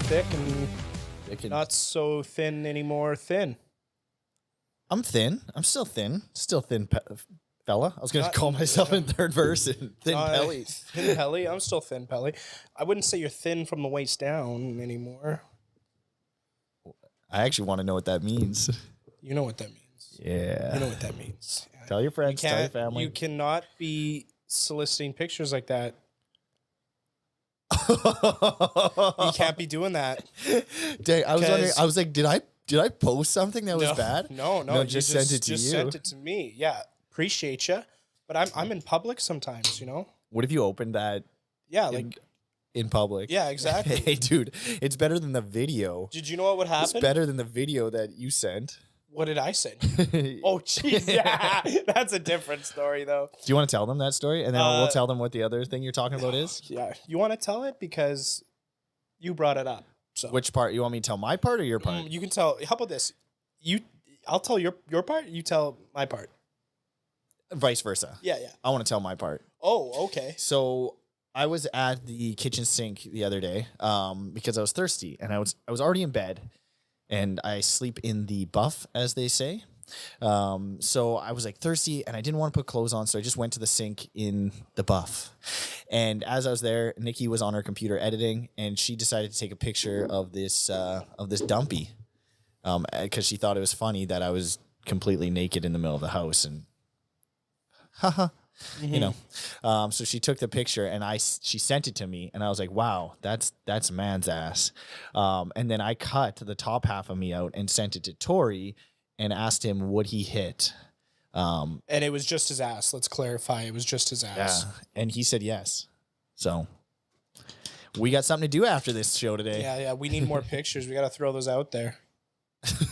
thick and not so thin anymore. Thin. I'm thin. I'm still thin. Still thin fella. I was going to call myself in third verse and thin Pelle. Thin Pelle. I'm still thin Pelle. I wouldn't say you're thin from the waist down anymore. I actually want to know what that means. You know what that means. Yeah. You know what that means. Tell your friends, tell your family. You cannot be soliciting pictures like that. You can't be doing that. Dang, I was wondering. I was like, did I post something that was bad? No, you just sent it to you. Sent it to me. Yeah, appreciate you, but I'm in public sometimes. You know. What if you opened that? Yeah, like in public. Yeah, exactly. Hey, dude, it's better than the video. Did you know what would happen? It's better than the video that you sent. What did I send? Oh, jeez, yeah, that's a different story, though. Do you want to tell them that story, and then we'll tell them what the other thing you're talking about is? Yeah, you want to tell it because you brought it up. So which part? You want me to tell my part or your part? You can tell. How about this? I'll tell your part. You tell my part. Vice versa. Yeah. I want to tell my part. Oh, okay. So I was at the kitchen sink the other day because I was thirsty, and I was already in bed. And I sleep in the buff, as they say. So I was like thirsty and I didn't want to put clothes on. So I just went to the sink in the buff. And as I was there, Nikki was on her computer editing and she decided to take a picture of this dumpy. Cause she thought it was funny that I was completely naked in the middle of the house and haha. Mm-hmm. You know, so she took the picture and she sent it to me and I was like, wow, that's a man's ass. And then I cut the top half of me out and sent it to Torrie and asked him, would he hit? And it was just his ass. Let's clarify. It was just his ass. Yeah. And he said, yes. So we got something to do after this show today. Yeah. We need more pictures. We got to throw those out there.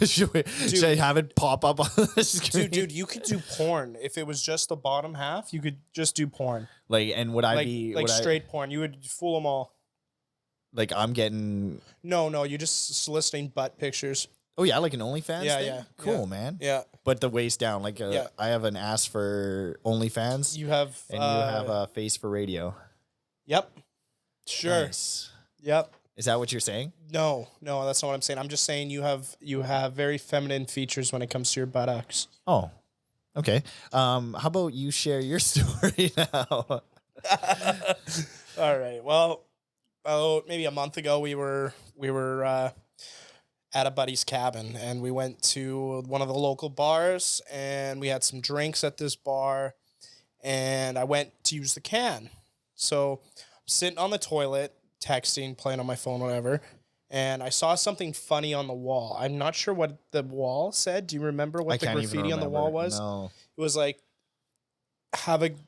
should I have it pop up on the screen? Dude, you could do porn. If it was just the bottom half, you could just do porn. Like, and would I be like straight porn? You would fool them all. Like I'm getting. No, you're just soliciting butt pictures. Oh yeah, like an OnlyFans. Yeah, thing? yeah, cool, man. Yeah, but the waist down. Like I have an ass for OnlyFans. You have, and you have a face for radio. Yep. Sure. Nice. Yep. Is that what you're saying? No, that's not what I'm saying. I'm just saying you have very feminine features when it comes to your buttocks. Oh, okay. How about you share your story now? All right. Well, maybe a month ago we were at a buddy's cabin and we went to one of the local bars and we had some drinks at this bar and I went to use the can. So I'm sitting on the toilet, texting, playing on my phone, whatever, and I saw something funny on the wall. I'm not sure what the wall said. Do you remember what the graffiti on the wall was? No. It was like,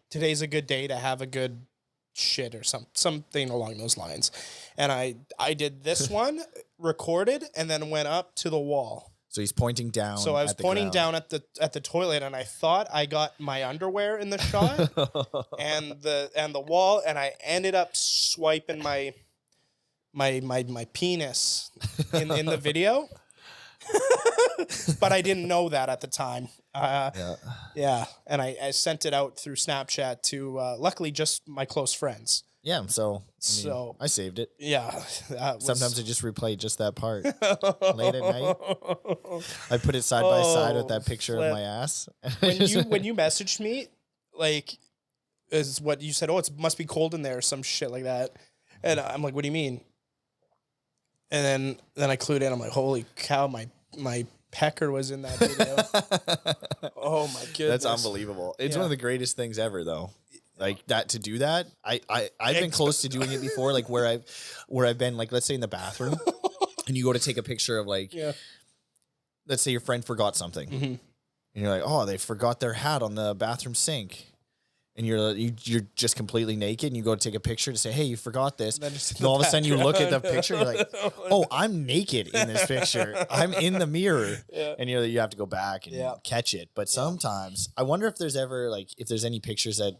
today's a good day to have a good shit or something along those lines. And I did this one, recorded, and then went up to the wall. So he's pointing down. So I was pointing down at the toilet, and I thought I got my underwear in the shot and the wall, and I ended up swiping my penis in the video. But I didn't know that at the time. Yeah. And I sent it out through Snapchat to luckily just my close friends. Yeah, so I saved it. Yeah. Sometimes I just replay just that part. Late at night. I put it side by side with that picture of my ass. When you messaged me, like, is what you said, it must be cold in there or some shit like that. And I'm like, what do you mean? And then I clued in. I'm like, holy cow, my pecker was in that video. Oh my goodness. That's unbelievable. It's one of the greatest things ever though. Like that, to do that. I've been close to doing it before, like where I've been, like, let's say in the bathroom and you go to take a picture of like, let's say your friend forgot something and you're like, oh, they forgot their hat on the bathroom sink. And you're just completely naked and you go to take a picture to say, hey, you forgot this. And all of a sudden you look at the picture, you're like, oh, I'm naked in this picture. I'm in the mirror. Yeah. And you have to go back and catch it. But sometimes I wonder if there's ever if there's any pictures that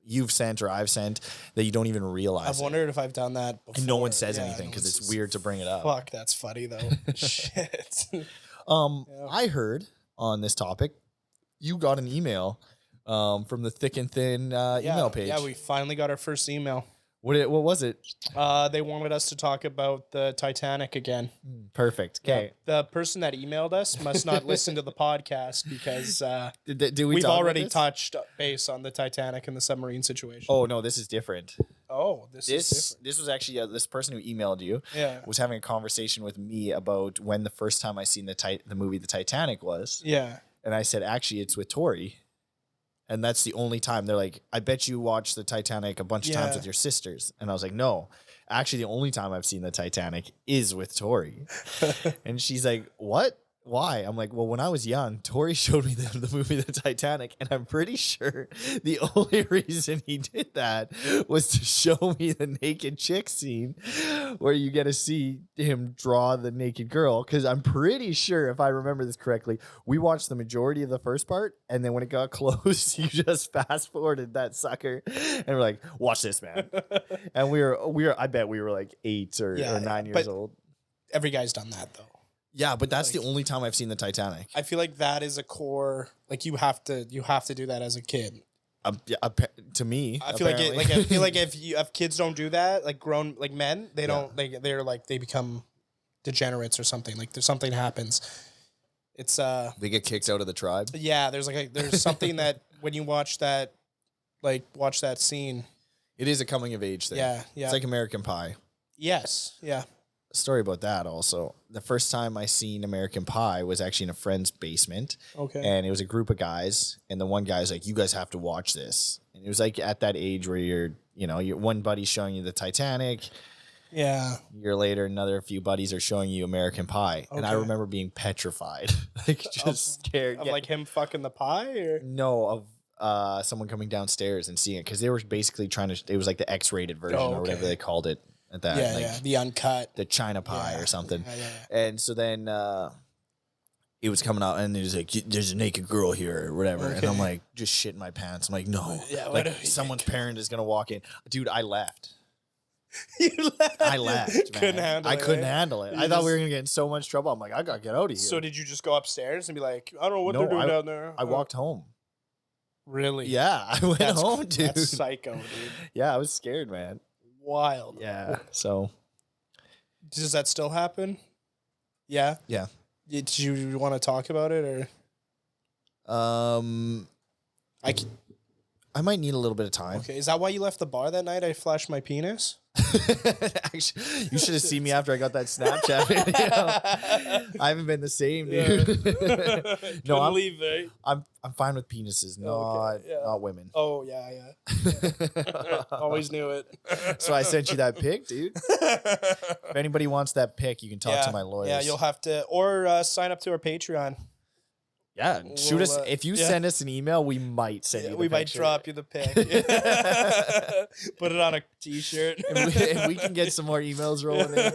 you've sent or I've sent that you don't even realize. I've wondered if I've done that before. And no one says anything because it's weird to bring it up. Fuck, that's funny though. Shit. I heard on this topic, you got an email from the Thic and Thin email page. Yeah, we finally got our first email. What was it? They wanted us to talk about the Titanic again. Perfect. Okay. The person that emailed us must not listen to the podcast because we've talk about already this? touched base on the Titanic and the submarine situation. Oh no, this is different. Oh, this is different. This was actually this person who emailed you. Yeah. Was having a conversation with me about when the first time I seen the movie The Titanic was. Yeah. And I said, actually, it's with Torrie. And that's the only time. They're like, I bet you watched the Titanic a bunch of times with your sisters. And I was like, no. Actually, the only time I've seen the Titanic is with Torrie. And she's like, what? Why? I'm like, well, when I was young, Torrie showed me the movie The Titanic, and I'm pretty sure the only reason he did that was to show me the naked chick scene where you get to see him draw the naked girl. Because I'm pretty sure, if I remember this correctly, we watched the majority of the first part, and then when it got close, you just fast forwarded that sucker, and we're like, watch this, man. And we were I bet we were like 8 or 9 years old. Every guy's done that though. Yeah, but that's the only time I've seen the Titanic. I feel like that is a core. Like you have to do that as a kid. To me, I feel like if kids don't do that, like grown like men, they don't they become degenerates or something. Like there's something happens. It's they get kicked out of the tribe. Yeah, there's something that when you watch that scene, it is a coming of age thing. Yeah. It's like American Pie. Yes. Yeah. Story about that also. The first time I seen American Pie was actually in a friend's basement. Okay. And it was a group of guys, and the one guy's like, you guys have to watch this. And it was like at that age where you're one buddy's showing you the Titanic. Yeah. A year later, another few buddies are showing you American Pie. Okay. And I remember being petrified. Like just scared. Of like him fucking the pie or? No, of someone coming downstairs and seeing it. Because they were basically trying to, it was like the X-rated version or whatever they called it. At that, the uncut, the China pie or something. Yeah. And so then it was coming out, and it was like, there's a naked girl here or whatever. Okay. And I'm like, just shitting my pants. I'm like, no, like someone's parent is gonna walk in. Dude, I left. You left. I left. Man. I couldn't handle it. I thought we were gonna get in so much trouble. I'm like, I gotta get out of here. So did you just go upstairs and be like, I don't know what they're doing down there? I walked home. Really? Yeah, I went home, dude. That's psycho, dude. Yeah, I was scared, man. Wild. Yeah. So does that still happen? Yeah. Yeah. Did you want to talk about it or? I might need a little bit of time. Okay. Is that why you left the bar that night? I flashed my penis. Actually, you should have seen me after I got that Snapchat video. I haven't been the same, dude. No, I'm fine with penises, not women. Oh yeah. Always knew it. So I sent you that pic, dude. If anybody wants that pic, you can talk to my lawyers. Yeah, you'll have to or sign up to our Patreon. Yeah, shoot us. If you send us an email, we might send you the We picture. might drop you the pic. Put it on a t-shirt. If we can get some more emails rolling in,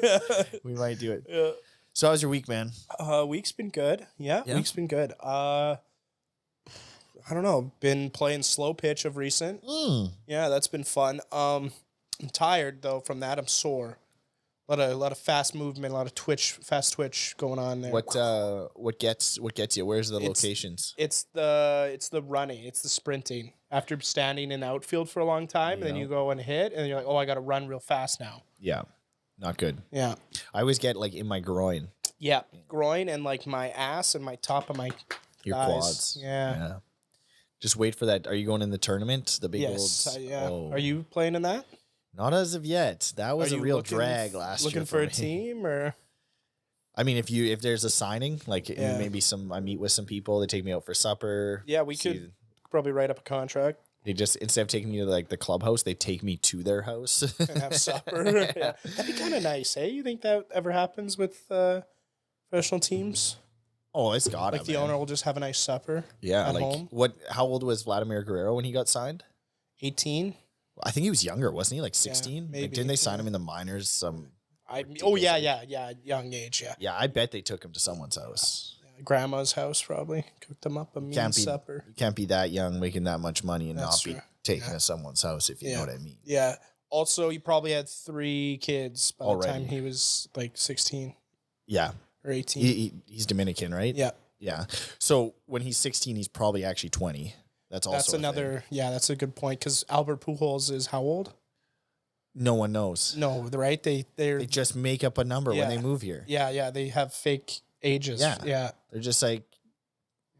we might do it. Yeah. So how's your week, man? Week's been good. Yeah, week's been good. I don't know. Been playing slow pitch of recent. Yeah, that's been fun. I'm tired though from that. I'm sore. A lot of fast movement, a lot of fast twitch going on there. What gets you? Where's the locations? It's the running, it's the sprinting. After standing in the outfield for a long time, and then you go and hit, and then you're like, oh, I got to run real fast now. Yeah, not good. Yeah, I always get like in my groin. Yeah, groin and like my ass and my top of my your thighs. Quads. Yeah. Just wait for that. Are you going in the tournament? The big old. Yeah. Oh. Are you playing in that? Not as of yet. That was a real drag last year. Looking for a team or? I mean, if there's a signing, like maybe I meet with some people, they take me out for supper. Yeah, we could probably write up a contract. They just, instead of taking me to like the clubhouse, they take me to their house. And have supper. Yeah. That'd be kind of nice, eh? You think that ever happens with professional teams? Oh, it's got like the owner will just have a nice supper. Yeah, at like home. How old was Vladimir Guerrero when he got signed? 18. I think he was younger, wasn't he? Like 16? Maybe. Like, didn't they sign him in the minors? Young age, yeah. Yeah, I bet they took him to someone's house. Grandma's house probably. Cooked him up a mean supper. You can't be that young making that much money and not be taken to someone's house, if you know what I mean. Yeah. Also, he probably had 3 kids by the time he was like 16. Yeah. Or 18. He's Dominican, right? Yeah. Yeah. So when he's 16, he's probably actually 20. That's also that's a good point because Albert Pujols is how old? No one knows. No, right? They just make up a number when they move here. Yeah. They have fake ages. Yeah. They're just like,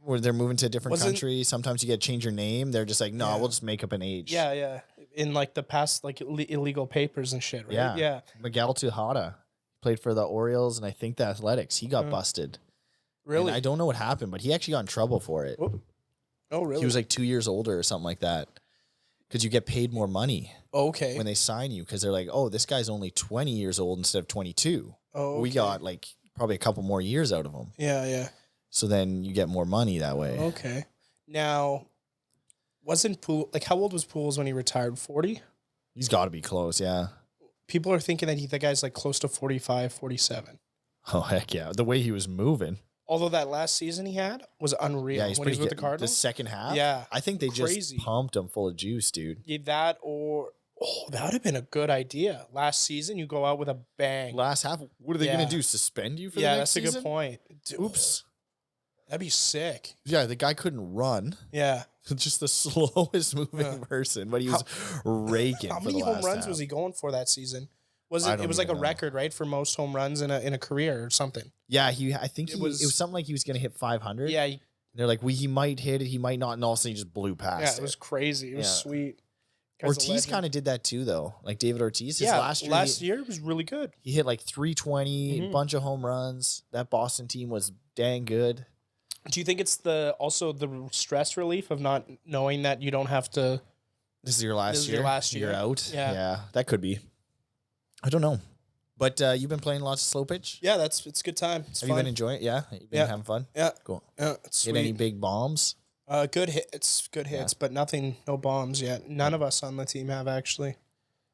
where they're moving to a different country. Sometimes you get to change your name. They're just like, no, we'll just make up an age. Yeah. In like the past, like illegal papers and shit, right? Yeah. Miguel Tejada played for the Orioles and I think the Athletics. He got busted. Really? And I don't know what happened, but he actually got in trouble for it. Oh, really? He was like 2 years older or something like that. Because you get paid more money when they sign you. Because they're like, oh, this guy's only 20 years old instead of 22. Oh, we got like probably a couple more years out of him. Yeah. So then you get more money that way. Okay. Now, wasn't Poole, like, how old was Pools when he retired? 40? He's got to be close, yeah. People are thinking that the guy's like close to 45, 47. Oh, heck yeah. The way he was moving. Although that last season he had was unreal. Yeah, when he was with the Cardinals. The second half? Yeah. I think they just pumped him full of juice, dude. Yeah, that would have been a good idea. Last season, you go out with a bang. Last half, what are they going to do? Suspend you for the next season? Yeah, that's a good point. Oops. That'd be sick. Yeah, the guy couldn't run. Yeah. Just the slowest moving person, but he was raking. How many home runs was he going for that season? It was like a record, right, for most home runs in a career or something. Yeah, I think it was something like he was going to hit 500. Yeah. They're like, he might hit it, he might not, and all of a sudden he just blew past it. Yeah, it was crazy. It was sweet. Ortiz kind of did that too, though. Like David Ortiz. Last year was really good. He hit like 320, bunch of home runs. That Boston team was dang good. Do you think it's also the stress relief of not knowing that you don't have to? This is your last year. You're out. Yeah, that could be. I don't know, but you've been playing lots of slow pitch. Yeah, it's a good time. Have you been enjoying it? Yeah, you've been having fun. Yeah, cool. Yeah, it's hit any big bombs? Good hits, but no bombs yet. None of us on the team have actually.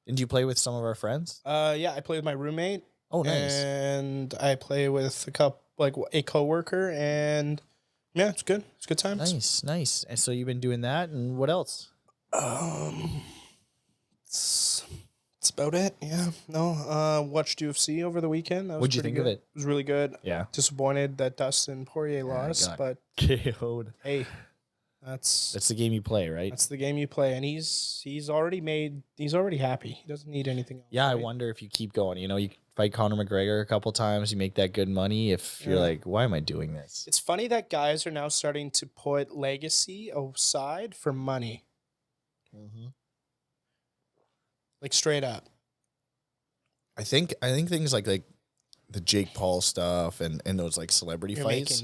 Did you play with some of our friends? Yeah, I play with my roommate. Oh, nice. And I play with a coworker, and yeah, it's good. It's a good time. Nice. And so you've been doing that, and what else? That's about it. Yeah. No. Watched UFC over the weekend. What'd you think of it? It was really good. Yeah. Disappointed that Dustin Poirier lost, but KO'd. Hey, that's the game you play, right? That's the game you play, and he's already happy. He doesn't need anything else. Yeah, right? I wonder if you keep going. You fight Conor McGregor a couple times, you make that good money. If you're like, why am I doing this? It's funny that guys are now starting to put legacy aside for money. Mm-hmm. Like straight up. I think things like the Jake Paul stuff and those like celebrity fights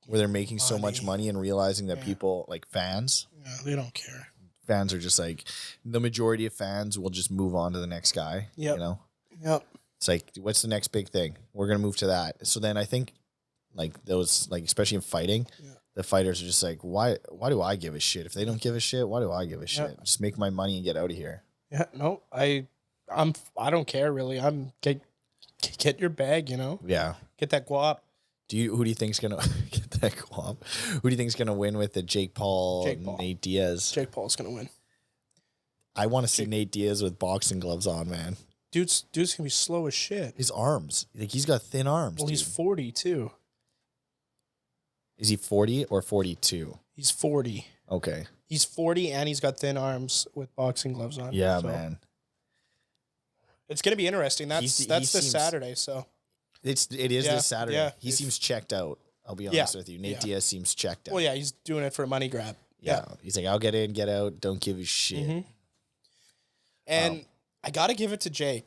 where they're making so much money and realizing that people like fans, they don't care. Fans are just like, the majority of fans will just move on to the next guy. Yep. Yep. It's like, what's the next big thing? We're gonna move to that. So then I think like those, like especially in fighting, the fighters are just like, why do I give a shit? If they don't give a shit, why do I give a shit? Just make my money and get out of here. Yeah, no, I don't care really. Get your bag, Yeah. Get that guap. Who do you think's gonna get that guap? Who do you think's gonna win with the Jake Paul. Nate Diaz? Jake Paul's gonna win. I want to see Nate Diaz with boxing gloves on, man. Dude's gonna be slow as shit. His arms, like he's got thin arms. Well, he's 40 too. Is he 40 or 42? He's 40. Okay. He's 40 and he's got thin arms with boxing gloves on. Yeah, man. It's gonna be interesting. That's this Saturday. So it is this Saturday. Yeah. He seems checked out. I'll be honest with you. Nate Diaz seems checked out. Well, yeah, he's doing it for a money grab. Yeah. He's like, I'll get in, get out, don't give a shit. Mm-hmm. And I gotta give it to Jake.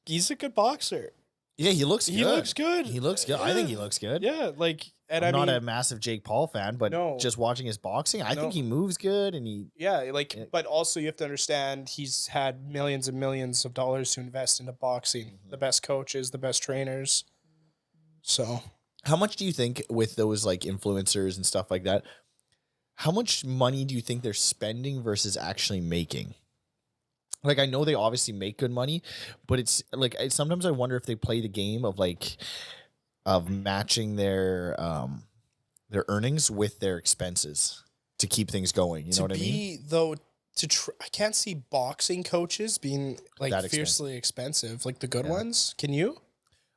He's a good boxer. Yeah, he looks good. He looks good. Yeah. I think he looks good. Yeah, I'm not a massive Jake Paul fan, but just watching his boxing, I think he moves good and he... Yeah, but also you have to understand he's had millions and millions of dollars to invest into boxing. Mm-hmm. The best coaches, the best trainers. So... How much do you think with those like influencers and stuff like that, how much money do you think they're spending versus actually making? Like, I know they obviously make good money, but it's like, sometimes I wonder if they play the game of matching their earnings with their expenses to keep things going. You know what I mean? Though, I can't see boxing coaches being like that fiercely expensive, like the good ones. Can you?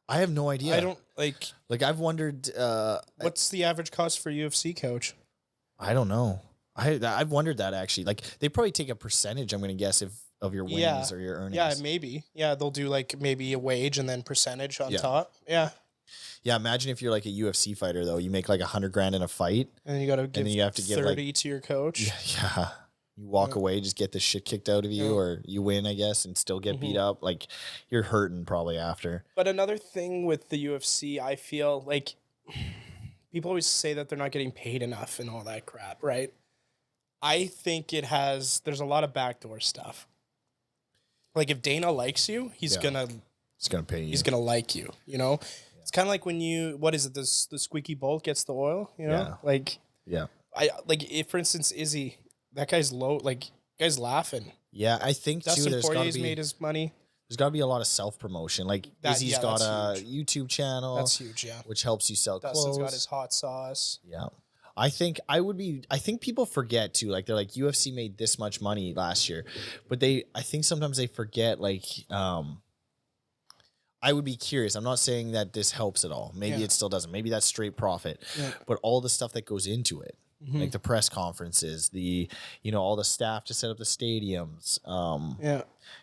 I have no idea. I don't like I've wondered. What's the average cost for a UFC coach? I don't know. I've wondered that actually. Like, they probably take a percentage, I'm going to guess, of of your wins Yeah. or your earnings. Yeah, maybe. Yeah, they'll do like maybe a wage and then percentage on Yeah. top. Yeah. Yeah, imagine if you're like a UFC fighter though. You make like $100,000 in a fight, And you got to give then you have to give 30 to your coach. yeah. You walk away, just get the shit kicked out of you, Yeah. or you win, I guess, and still get beat up. Like you're hurting probably after. But another thing with the UFC, I feel like people always say that they're not getting paid enough and all that crap, right? I think there's a lot of backdoor stuff. Like if Dana likes you, he's Yeah. gonna pay you. he's gonna like you, you know? It's kind of like when what is it, the squeaky bolt gets the oil, you know? Yeah. Like Yeah. if for instance Izzy, that guy's guy's laughing. Yeah, I think too. Dustin There's got to Poirier's be made his money. there's got to be a lot of self promotion. Like Izzy's got that's a YouTube channel, That's huge, yeah. which helps you sell Dustin's clothes. got his hot sauce. Yeah. I think people forget too. Like they're like UFC made this much money last year, but I think sometimes they forget like, I would be curious. I'm not saying that this helps at all. Maybe it still doesn't. Maybe that's straight profit, but all the stuff that goes into it, like the press conferences, all the staff to set up the stadiums,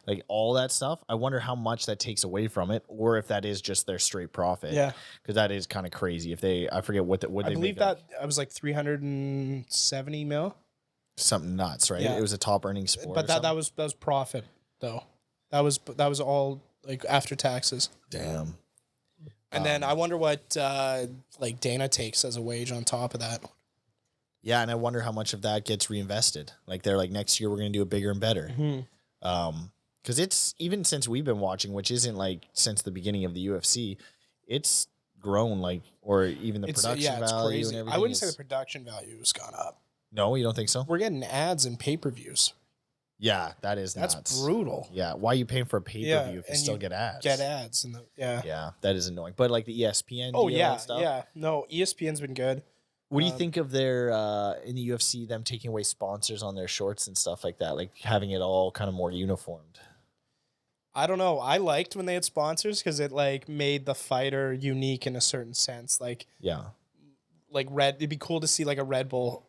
like all that stuff. I wonder how much that takes away from it, or if that is just their straight profit. Yeah. Because that is kind of crazy. I forget what I they believe make up. that I was like 370 mil. Something nuts, right? Yeah. It was a top earning sport. But that was profit though. That was all like after taxes. Damn. And then I wonder what like Dana takes as a wage on top of that. Yeah, and I wonder how much of that gets reinvested. Like they're like, next year we're gonna do it bigger and better. Because it's even since we've been watching, which isn't like since the beginning of the UFC, it's grown like, or even the production it's value crazy. and everything. I wouldn't say the production value has gone up. No, you don't think so? We're getting ads and pay-per-views. Yeah, that's That's brutal. Yeah, why are you paying for a pay-per-view if you and still get ads? Get ads Yeah, that is annoying. But like the ESPN Oh deal yeah, and stuff. yeah. No, ESPN's been good. What do you think of their in the UFC, them taking away sponsors on their shorts and stuff like that, like having it all kind of more uniformed? I don't know. I liked when they had sponsors because it like made the fighter unique in a certain sense. Like it'd be cool to see like a Red Bull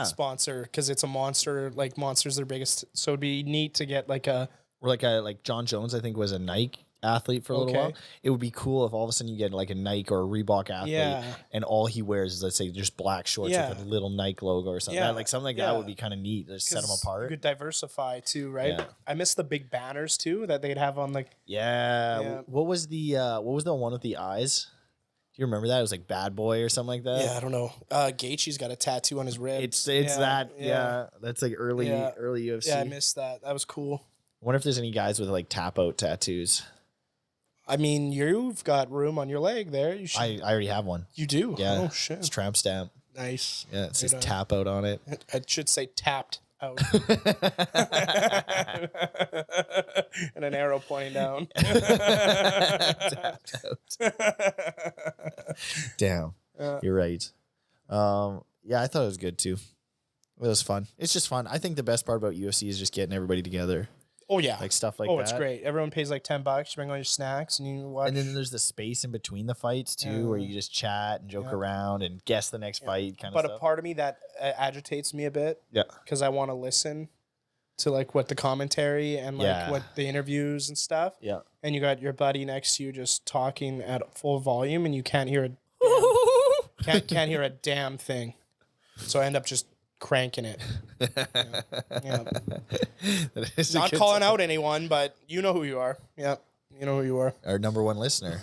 sponsor because it's a Monster. Like Monster's their biggest, so it'd be neat to get like a or like John Jones, I think was a Nike athlete for a little while. It would be cool if all of a sudden you get like a Nike or a Reebok athlete and all he wears is, let's say, just black shorts with a little Nike logo or something. Like something like that would be kind of neat. Just set them apart. You could diversify too, right? Yeah. I miss the big banners too that they'd have on like What was the one with the eyes? Do you remember that? It was like Bad Boy or something like that. Yeah, I don't know. Gaethje's got a tattoo on his rib. It's that. Yeah, that's like early UFC. Yeah, I missed that. That was cool. I wonder if there's any guys with like tap out tattoos. I mean, you've got room on your leg there. You should. I already have one. You do? Yeah. Oh shit. It's tramp stamp. Nice. Yeah, it says tap out on it. It should say tapped out. And an arrow pointing down. Tapped out. Damn. You're right. Yeah, I thought it was good too. It was fun. It's just fun. I think the best part about UFC is just getting everybody together. Oh yeah, like stuff like that. Oh, it's great. Everyone pays like $10. You bring all your snacks and you watch. And then there's the space in between the fights too, where you just chat and joke around and guess the next fight, kind of stuff. But a part of me that agitates me a bit. Yeah. Because I want to listen to like what the commentary and like what the interviews and stuff. Yeah. And you got your buddy next to you just talking at full volume, and you can't hear can't hear a damn thing. So I end up just cranking it. Not calling out anyone, but you know who you are. Yeah, you know who you are. Our number one listener.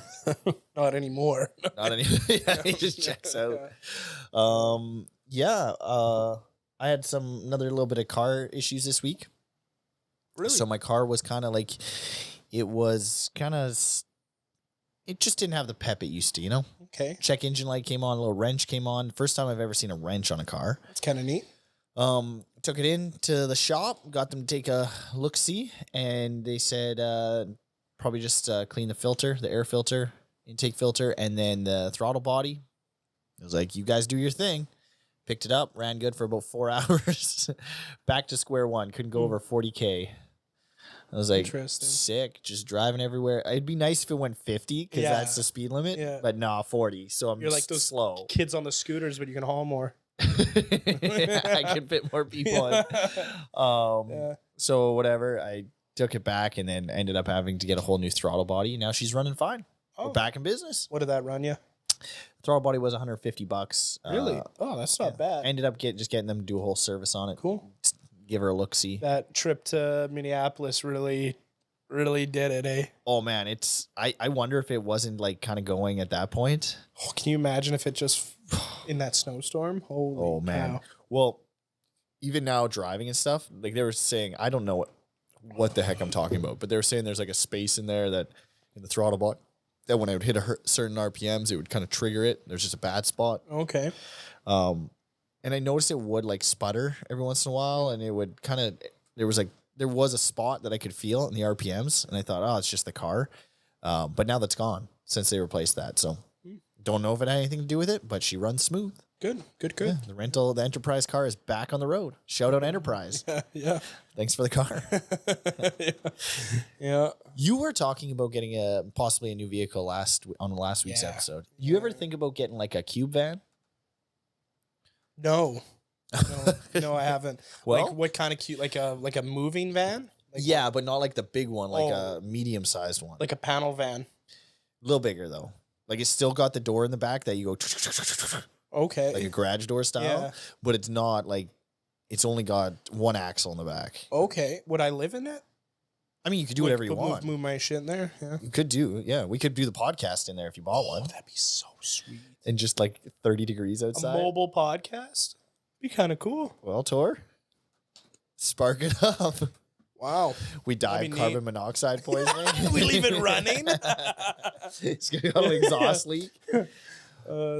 Not anymore. Not anymore. Yeah, he just checks out. I had another little bit of car issues this week. Really? So my car was kind of like, it just didn't have the pep it used to, you know? Okay. Check engine light came on, a little wrench came on. First time I've ever seen a wrench on a car. That's kind of neat. Took it in to the shop, got them to take a look-see, and they said probably just clean the filter, the air filter, intake filter, and then the throttle body. I was like, you guys do your thing. Picked it up, ran good for about 4 hours. Back to square one. Couldn't go over 40K. I was like, sick, just driving everywhere. It'd be nice if it went 50 because that's the speed limit, but nah, 40. So You're like those slow kids on the scooters, but you can haul more. I can fit more people in. So whatever, I took it back and then ended up having to get a whole new throttle body. Now she's running fine. Oh. We're back in business. What did that run you? Throttle body was $150. Really? Oh, that's not bad. Ended up getting them to do a whole service on it. Cool. Give her a look-see. That trip to Minneapolis really did it, eh? Oh, man. I wonder if it wasn't like kind of going at that point. Oh, can you imagine if it just in that snowstorm? Holy man. cow. Well, even now driving and stuff, like they were saying, I don't know what the heck I'm talking about, but they were saying there's like a space in there that in the throttle body that when I would hit certain RPMs, it would kind of trigger it. There's just a bad spot. Okay. And I noticed it would like sputter every once in a while, and it would kind of there was a spot that I could feel in the RPMs, and I thought, oh, it's just the car. But now that's gone since they replaced that. So don't know if it had anything to do with it, but she runs smooth. Good. Yeah, the Enterprise car is back on the road. Shout out Enterprise. Yeah. Thanks for the car. Yeah. You were talking about getting possibly a new vehicle on last week's episode. You ever think about getting like a cube van? No, I haven't. Well, like what kind of cute? Like a moving van? Like yeah, but not like the big one, like a medium-sized one. like a panel van. A little bigger though. Like it's still got the door in the back that you go Okay. like a garage door style, Yeah. but it's not like it's only got one axle in the back. Okay. Would I live in it? I mean, you could do whatever you want. Move my shit in there. Yeah. You could do, yeah. We could do the podcast in there if you bought one. That'd be so sweet. And just like 30 degrees outside. A mobile podcast? Be kind of cool. Well, Tor, spark it up. Wow. We die That'd of be carbon monoxide poisoning. We leave it running. It's got an exhaust leak. That'd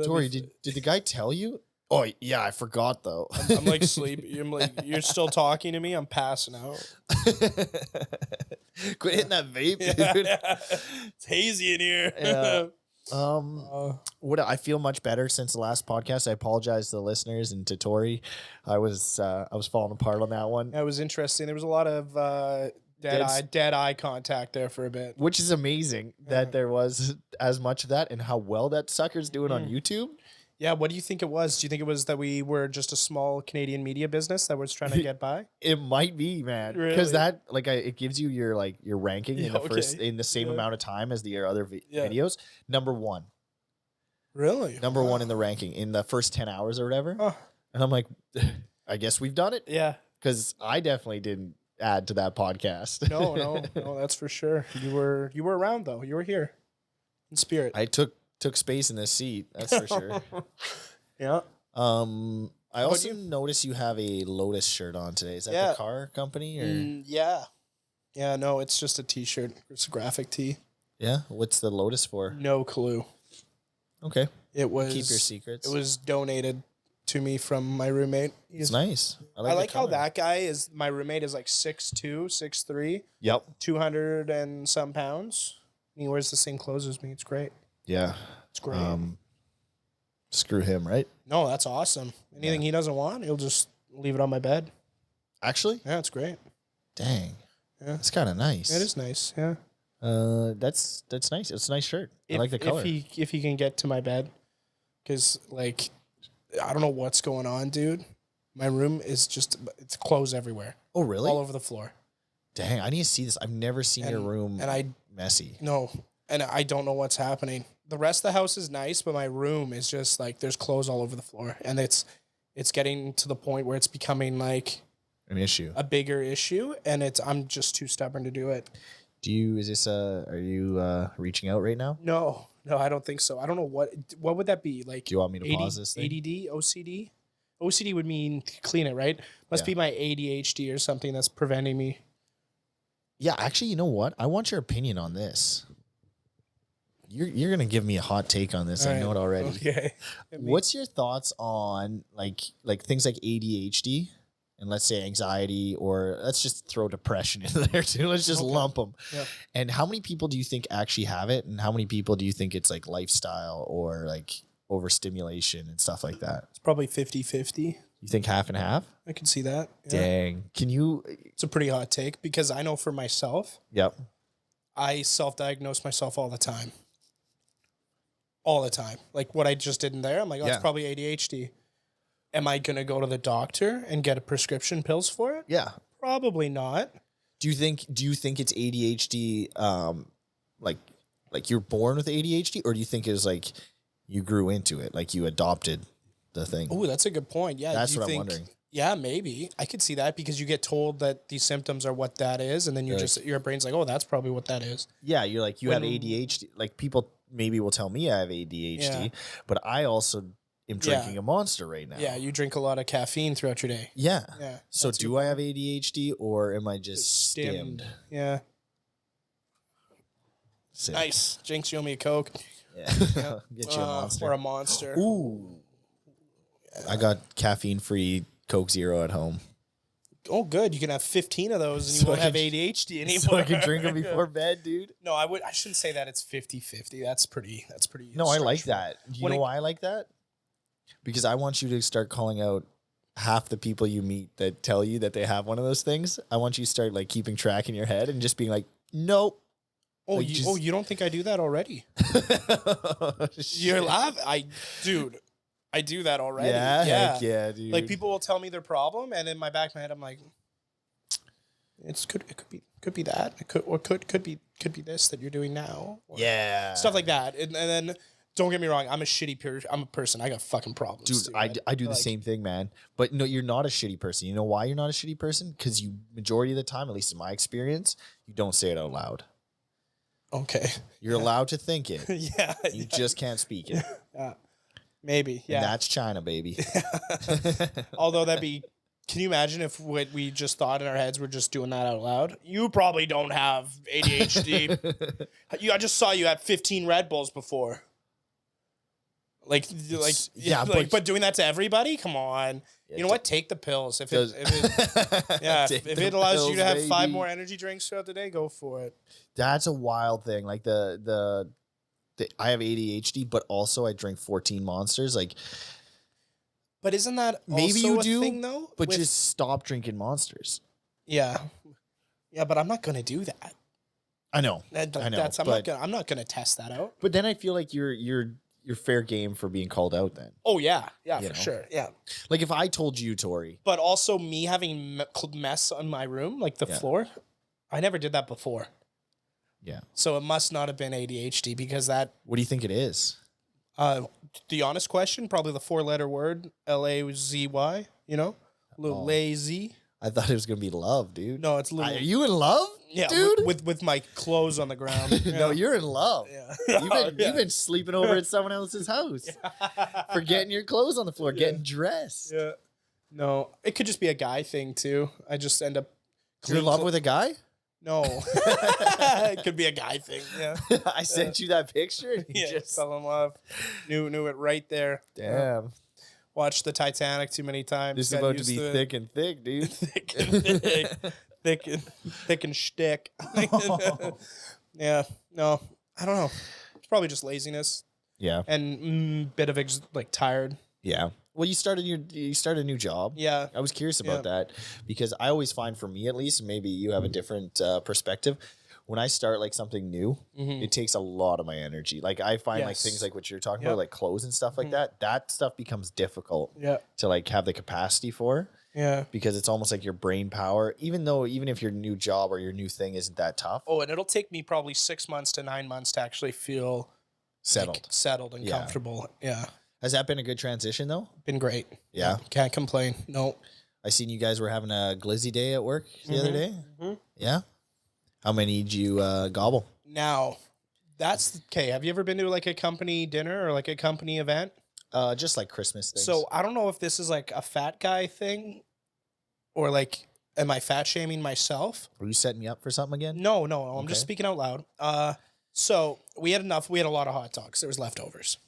Tori, be did the guy tell you? Oh, yeah, I forgot though. I'm like sleepy. I'm like, you're still talking to me? I'm passing out. Quit hitting that vape, Yeah, dude. yeah. It's hazy in here. Yeah. What I feel much better since the last podcast. I apologize to the listeners and to Tori. I was falling apart on that one, That was interesting. There was a lot of dead eye contact there for a bit. which is amazing that there was as much of that and how well that sucker's doing on YouTube. Yeah, what do you think it was? Do you think it was that we were just a small Canadian media business that was trying to get by? It might be, man, Really? because that it gives you your ranking in Yeah, the first okay. in the same Yeah. amount of time as your other Yeah. videos. Number one Really? in the ranking in the first 10 hours or whatever. Huh. And I'm like, I guess we've done it, Yeah. because I definitely didn't add to that podcast. No, that's for sure. You were around though. You were here in spirit. I took space in this seat, that's for sure. Yeah. I also noticed you have a Lotus shirt on today. Is that Yeah. the car company or Yeah. Yeah, no, it's just a t-shirt. It's a graphic tee. yeah? What's the Lotus for? No clue. Okay, It was keep your secrets. It was donated to me from my roommate. It's nice. I the like how color. that guy is. My roommate is like 6'2", 6'3", Yep. 200 and some pounds. He wears the same clothes as me. It's great. Yeah. It's great. Screw him, right? No, that's awesome. Anything he doesn't want, he'll just leave it on my bed. Actually, Yeah, it's great. dang. Yeah. That's kind of nice. It is nice. Yeah. That's nice. It's a nice shirt. I like the color. If he can get to my bed, because like I don't know what's going on, dude. My room is just it's clothes everywhere, Oh, really? all over the floor. Dang, I need to see this. I've never seen your room and I messy. no, and I don't know what's happening. The rest of the house is nice, but my room is just like there's clothes all over the floor, and it's getting to the point where it's becoming like An issue. a bigger issue, and I'm just too stubborn to do it. Are you reaching out right now? No, I don't think so. I don't know what would that be like. Do you want me to pause this thing? ADD, OCD? OCD would mean clean it, right? Must be my ADHD or something that's preventing me. Yeah, actually, you know what? I want your opinion on this. You're gonna give me a hot take on this. I know it already. Okay. What's your thoughts on like things like ADHD and let's say anxiety, or let's just throw depression in there too. Let's just lump them. Yeah. And how many people do you think actually have it, and how many people do you think it's like lifestyle or like overstimulation and stuff like that? It's probably 50-50. You think half and half? I can see that. Yeah. Dang. Can you? It's a pretty hot take because I know for myself, Yep. I self-diagnose myself all the time. All the time. Like what I just did in there, I'm like, oh, Yeah. it's probably ADHD. Am I going to go to the doctor and get a prescription pills for it? Yeah. Probably not. Do you think it's ADHD? Like you're born with ADHD, or do you think it was like you grew into it, like you adopted the thing? Oh, that's a good point. Yeah, That's what I'm wondering. Yeah, maybe I could see that because you get told that these symptoms are what that is, and then your brain's like, oh, that's probably what that is. Yeah, you're like you have ADHD. Like people maybe will tell me I have ADHD, but I also am drinking a Monster right now. Yeah, you drink a lot of caffeine throughout your day. Yeah. Yeah. So do I have ADHD or am I just stimmed? Yeah. Sick. Nice. Jinx, you owe me a Coke. Yeah. Get you a Monster. Or a Monster. Ooh. I got caffeine-free Coke Zero at home. Oh, good. You can have 15 of those and you won't have ADHD anymore. So I can drink them before bed, dude. No, I shouldn't say that it's 50-50. That's pretty. No, I like that. Do you know why I like that? Because I want you to start calling out half the people you meet that tell you that they have one of those things. I want you to start like keeping track in your head and just being like, nope. Oh, like you don't think I do that already? You're laughing. Dude, I do that already. Yeah, heck yeah, dude. Like people will tell me their problem, and in my back of my head, I'm like, it could be that. It could be this that you're doing now. Yeah, stuff like that. And then don't get me wrong, I'm a person. I got fucking problems. Dude, I do the same thing, man. But no, you're not a shitty person. You know why you're not a shitty person? Because you majority of the time, at least in my experience, you don't say it out loud. Okay. You're allowed to think it. Yeah. You just can't speak it. Maybe. Yeah. And that's China, baby. Although can you imagine if what we just thought in our heads we're just doing that out loud? You probably don't have ADHD. I just saw you at 15 Red Bulls before. But doing that to everybody? Come on. Yeah, you know what? Take the pills. If it allows you to have 5 more energy drinks throughout the day, go for it. That's a wild thing. Like I have ADHD, but also I drink 14 Monsters. Like, but isn't that maybe also you do? Thing, though? But just stop drinking Monsters. Yeah, but I'm not gonna do that. I know. I'm not gonna test that out. But then I feel like you're fair game for being called out then. Oh, yeah. Yeah, for sure. Yeah. Like if I told you, Torrie. But also me having mess on my room, like the floor, I never did that before. Yeah. So it must not have been ADHD because that... What do you think it is? The honest question, probably the 4-letter word, LAZY, you know? Lazy. I thought it was going to be love, dude. No, it's little... Are you in love? Yeah, dude. With my clothes on the ground. No, you're in love. Yeah. You've been sleeping over at someone else's house, forgetting your clothes on the floor, getting dressed. Yeah. No, it could just be a guy thing too. I just end up. You're in love with a guy? No, it could be a guy thing. Yeah. I sent you that picture. And you just fell in love. Knew it right there. Damn. Watched the Titanic too many times. This is about to be thick and thick, dude. Thick and thick. thick and shtick. Yeah. No, I don't know. It's probably just laziness. Yeah. And bit of tired. Yeah. Well, you started a new job. Yeah. I was curious about that because I always find, for me at least, maybe you have a different perspective. When I start like something new, it takes a lot of my energy. Like I find like things like what you're talking about, like clothes and stuff like that stuff becomes difficult to like have the capacity for. Yeah. Because it's almost like your brain power, even if your new job or your new thing isn't that tough. Oh, and it'll take me probably 6 months to 9 months to actually feel settled and comfortable. Yeah. Has that been a good transition though? Been great. Yeah. Can't complain. No. I seen you guys were having a glizzy day at work the other day. Yeah. How many did you gobble? Now, that's okay. Have you ever been to like a company dinner or like a company event? Just like Christmas things. So I don't know if this is like a fat guy thing or like, am I fat shaming myself? Were you setting me up for something again? No. I'm just speaking out loud. So we had enough. We had a lot of hot dogs. There was leftovers.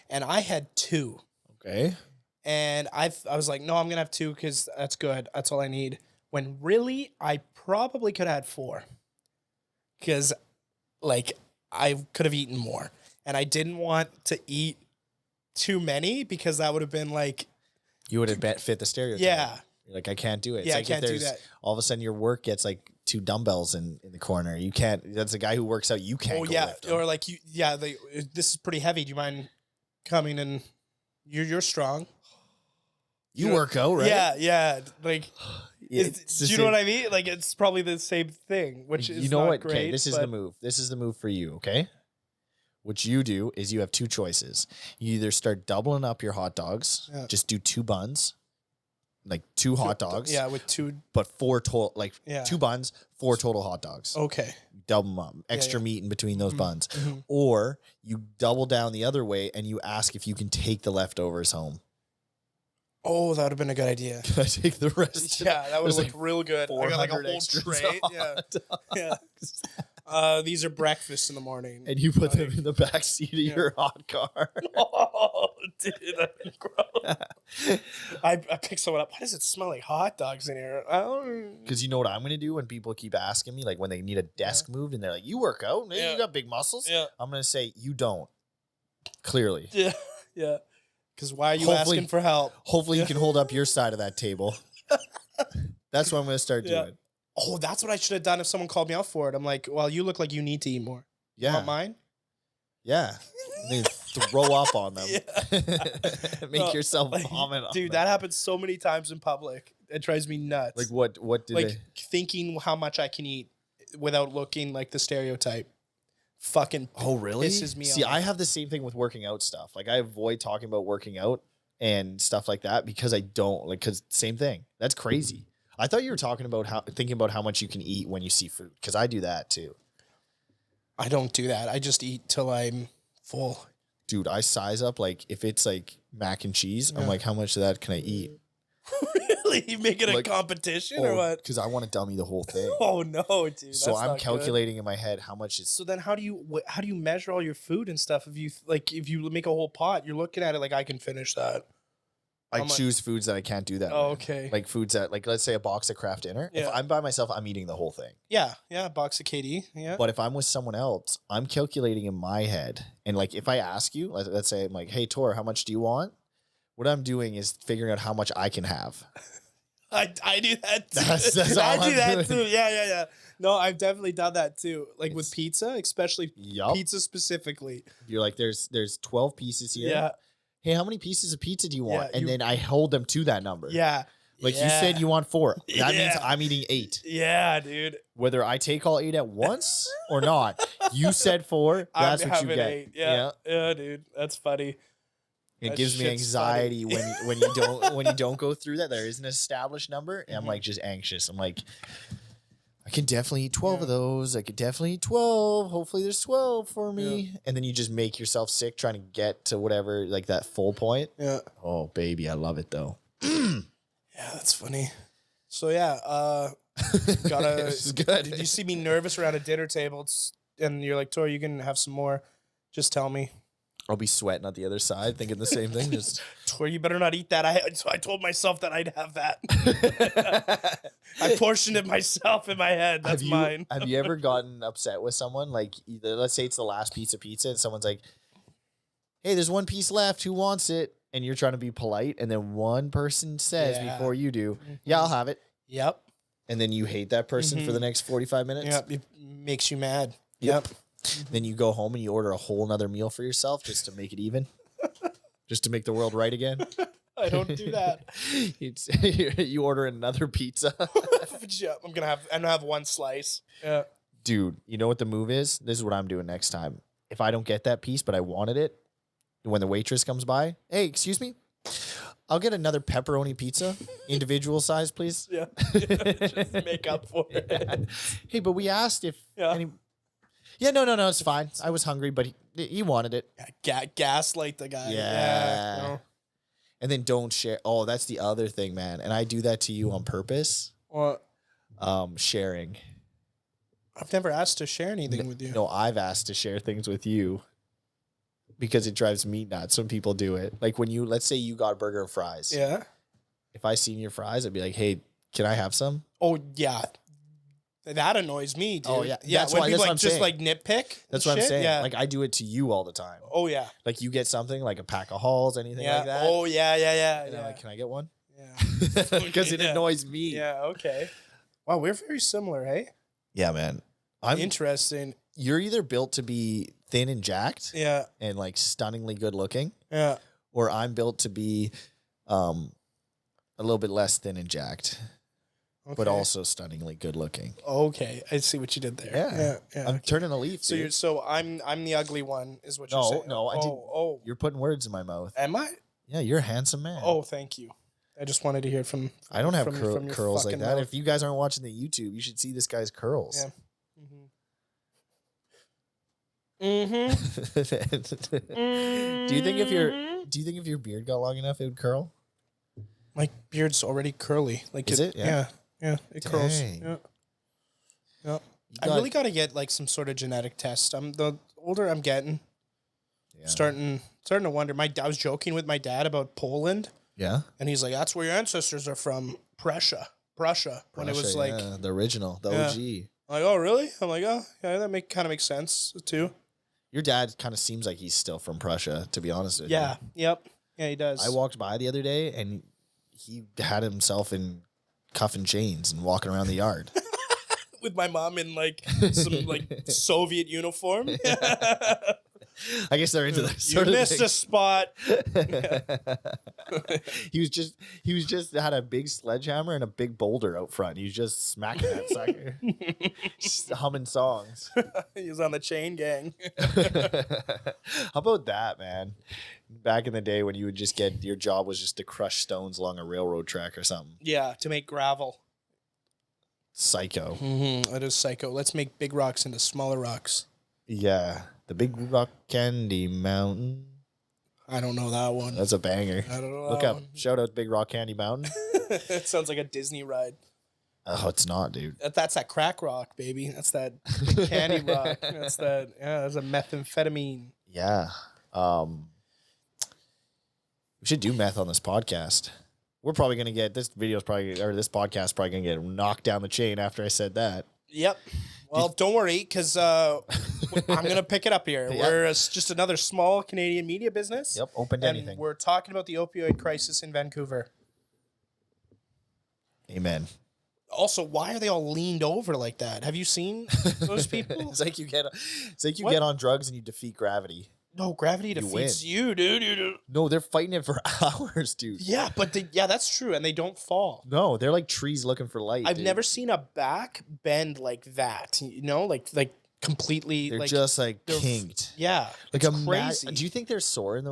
And I had 2. Okay. And I was like, no, I'm going to have 2 because that's good. That's all I need. When really, I probably could have had 4. Because, like, I could have eaten more. And I didn't want to eat too many because that would have been like... You would have fit the stereotype. Yeah. You're like, I can't do it. Yeah, it's like I can't do that. All of a sudden your work gets like 2 dumbbells in the corner. You can't... That's a guy who works out. You can't go lift them. Or like, this is pretty heavy. Do you mind coming and... You're strong. You work out, right? Yeah. Like, Do you know what I mean? Like, it's probably the same thing, which is not what? great. Okay, this is the move. This is the move for you, okay? What you do is you have two choices. You either start doubling up your hot dogs, just do 2 buns, like 2 hot dogs. Yeah, with 2. But 4 total, 2 buns, 4 total hot dogs. Okay. Double them up. Extra meat in between those buns. Or you double down the other way and you ask if you can take the leftovers home. Oh, that would have been a good idea. Can I take the rest? Yeah, that would have looked real good. I got like a whole tray. Yeah. These are breakfast in the morning. And you put them in the back seat of your hot car. Oh, dude, that'd be gross. I picked someone up. Why does it smell like hot dogs in here? Because you know what I'm going to do when people keep asking me, like when they need a desk moved and they're like, you work out, maybe you got big muscles. Yeah. I'm going to say, you don't. Clearly. Yeah. Yeah. Because why are you asking for help? Hopefully you can hold up your side of that table. That's what I'm going to start doing. Oh, that's what I should have done if someone called me out for it. I'm like, well, you look like you need to eat more. Yeah. You want mine? Yeah. And then throw up on them. Make yourself vomit on dude, them. that happens so many times in public. It drives me nuts. Like what did they? Thinking how much I can eat without looking like the stereotype. Fucking really? pisses me off. See, I have the same thing with working out stuff. Like I avoid talking about working out and stuff like that because I don't because same thing. That's crazy. I thought you were talking about thinking about how much you can eat when you see food because I do that too. I don't do that. I just eat till I'm full. Dude, I size up like if it's like mac and cheese, I'm like, how much of that can I eat? Really? You make it a competition or what? Because I want to dummy the whole thing. Oh no, dude. So I'm calculating in my head how much is. So then, how do you measure all your food and stuff? If you make a whole pot, you're looking at it like I can finish that. I choose foods that I can't do that. Oh, with. okay. Like foods that, like let's say a box of Kraft Dinner. Yeah. If I'm by myself, I'm eating the whole thing. Yeah, box of KD. Yeah. But if I'm with someone else, I'm calculating in my head. And like if I ask you, let's say I'm like, hey, Tor, how much do you want? What I'm doing is figuring out how much I can have. I do that too. That's all I do that doing. too. Yeah. No, I've definitely done that too. Like with pizza, especially pizza specifically. You're like, there's 12 pieces here. Yeah. Hey, how many pieces of pizza do you want? Yeah, and then I hold them to that number. Yeah. Like you said you want 4. That means I'm eating 8. Yeah, dude. Whether I take all 8 at once or not, you said 4. That's what you get. 8. Yeah, dude. That's funny. It gives me anxiety when you don't go through that. There is an established number, and I'm like just anxious. I'm like, I can definitely eat 12 of those. I could definitely eat 12. Hopefully there's 12 for me. Yeah. And then you just make yourself sick trying to get to whatever, like that full point. Yeah. Oh, baby. I love it though. Yeah, that's funny. So yeah, this is good. Did you see me nervous around a dinner table and you're like, Tor, you can have some more. Just tell me. I'll be sweating at the other side thinking the same thing. Just Tor, you better not eat that. So I told myself that I'd have that. I portioned it myself in my head. That's mine. Have you ever gotten upset with someone? Like, let's say it's the last piece of pizza and someone's like, hey, there's 1 piece left. Who wants it? And you're trying to be polite. And then one person says before you do, yeah, I'll have it. Yep. And then you hate that person for the next 45 minutes. Yep. It makes you mad. Yep. Then you go home and you order a whole nother meal for yourself just to make it even. Just to make the world right again. I don't do that. You order another pizza. I'm gonna have 1 slice. Yeah. Dude, you know what the move is? This is what I'm doing next time. If I don't get that piece, but I wanted it, when the waitress comes by, hey, excuse me, I'll get another pepperoni pizza, individual size, please. Yeah. Just make up for it. Yeah. Hey, but we asked if any. Yeah, no, it's fine. I was hungry, but he wanted it. Gaslight the guy. Yeah. No. And then don't share. Oh, that's the other thing, man. And I do that to you on purpose. What? Sharing. I've never asked to share anything with you. No, I've asked to share things with you because it drives me nuts when people do it. Like when let's say you got burger and fries. Yeah. If I seen your fries, I'd be like, hey, can I have some? Oh, yeah. That annoys me, dude. Oh, yeah. Yeah, that's when why, people that's just like nitpick. That's what I'm saying. Yeah. Like I do it to you all the time. Oh, yeah. Like you get something like a pack of Halls, anything like that. Oh, yeah. And I'm like, can I get one? Yeah. Because it annoys me. Yeah, okay. Wow, we're very similar, hey? Yeah, man. Interesting. You're either built to be thin and jacked. Yeah. And like stunningly good looking. Yeah. Or I'm built to be a little bit less thin and jacked. but also stunningly good looking. Okay, I see what you did there. Yeah. I'm turning a leaf. So I'm the ugly one, is what you're saying? No, I didn't. Oh, You're putting words in my mouth. am I? Yeah, you're a handsome man. Oh, thank you. I just wanted to hear it from. I don't have from your curls like fucking that. mouth. If you guys aren't watching the YouTube, you should see this guy's curls. Yeah. Mm-hmm. Do you think if your beard got long enough, it would curl? My beard's already curly. Like Is it? Yeah. It curls. Dang. Yeah. I really got to get like some sort of genetic test. The older I'm getting, starting to wonder. I was joking with my dad about Poland. Yeah. And he's like, "That's where your ancestors are from, Prussia." When it was like the original, the OG. I'm like, oh really? I'm like, oh yeah, that kind of makes sense too. Your dad kind of seems like he's still from Prussia, to be honest with you. Yep. Yeah, he does. I walked by the other day and he had himself in cuff and chains and walking around the yard. With my mom in like some like Soviet uniform. I guess they're into that You sort of missed thing. a spot. He was just had a big sledgehammer and a big boulder out front. He was just smacking that sucker, just humming songs. He was on the chain gang. How about that, man? Back in the day when you would just get your job was just to crush stones along a railroad track or something. Yeah, to make gravel. Psycho. Mm-hmm. It is psycho. Let's make big rocks into smaller rocks. Yeah, the Big Rock Candy Mountain. I don't know that one. That's a banger. I don't know. Look that up. one. Shout out Big Rock Candy Mountain. It sounds like a Disney ride. Oh, it's not, dude. That's that crack rock, baby. That's that big candy rock. That's that. Yeah, that's a methamphetamine. Yeah. We should do meth on this podcast. We're probably gonna get this this podcast probably gonna get knocked down the chain after I said that. Yep. Well, don't worry, because I'm gonna pick it up here. Yep. We're just another small Canadian media business. Yep, open to and anything. we're talking about the opioid crisis in Vancouver. Amen. Also, why are they all leaned over like that? Have you seen those people? It's like you get What? get on drugs and you defeat gravity. No, gravity defeats you, dude. No, they're fighting it for hours, dude. Yeah, but that's true, and they don't fall. No, they're like trees looking for light. I've never seen a back bend like that. You know, like completely. They're like, just like they're kinked. Yeah, Like it's crazy. Do you think they're sore in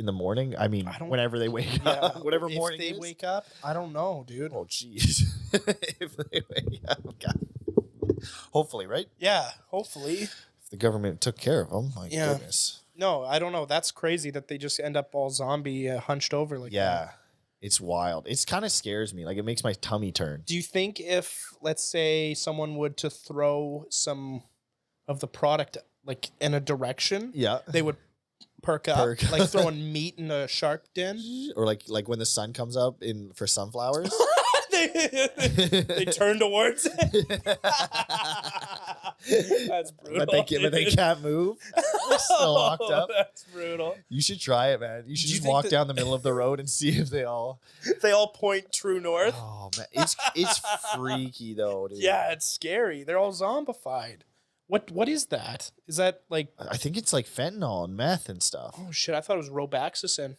the morning? I mean, whenever they wake Yeah, up, whatever if morning they it is. wake up, I don't know, dude. Oh, jeez. If they wake up, God. Hopefully, right? Yeah, hopefully. If the government took care of them, my Yeah. goodness. No, I don't know. That's crazy that they just end up all zombie hunched over like that. Yeah, it's wild. It kind of scares me. Like it makes my tummy turn. Do you think if, let's say, someone would to throw some of the product like in a direction, Yeah. they would perk up, Perk. like throwing meat in a shark den? Or like when the sun comes up for sunflowers. they turn towards it. That's brutal. But they can't move. They're still locked up. That's brutal. You should try it, man. You should Do you just think walk that- down the middle of the road and see if they all. They all point true north. Oh man, it's freaky though, dude. Yeah, it's scary. They're all zombified. What is that? Is that like? I think it's like fentanyl and meth and stuff. Oh shit! I thought it was Robaxacin.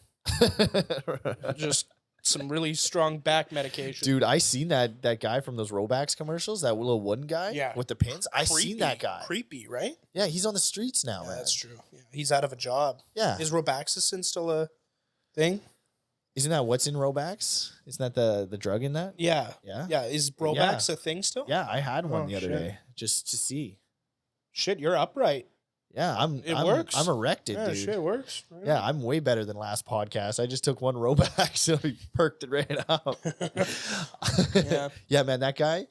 Just some really strong back medication. Dude, I seen that guy from those Robax commercials, that little wooden guy Yeah. with the pins. I seen that guy. Creepy, right? Yeah, he's on the streets now, Yeah, man. that's true. Yeah, he's out of a job. Yeah. Is Robaxacin still a thing? Isn't that what's in Robax? Isn't that the drug in that? Yeah. Yeah. Yeah. Is Robax a thing still? Yeah, I had one Oh, the other shit. day just to see. Shit, you're upright. Yeah, I'm works? I'm erected, Yeah, dude. shit, it works. Right. Yeah, I'm way better than last podcast. I just took one Robax, so he perked it right up. Yeah. Yeah, man, that guy,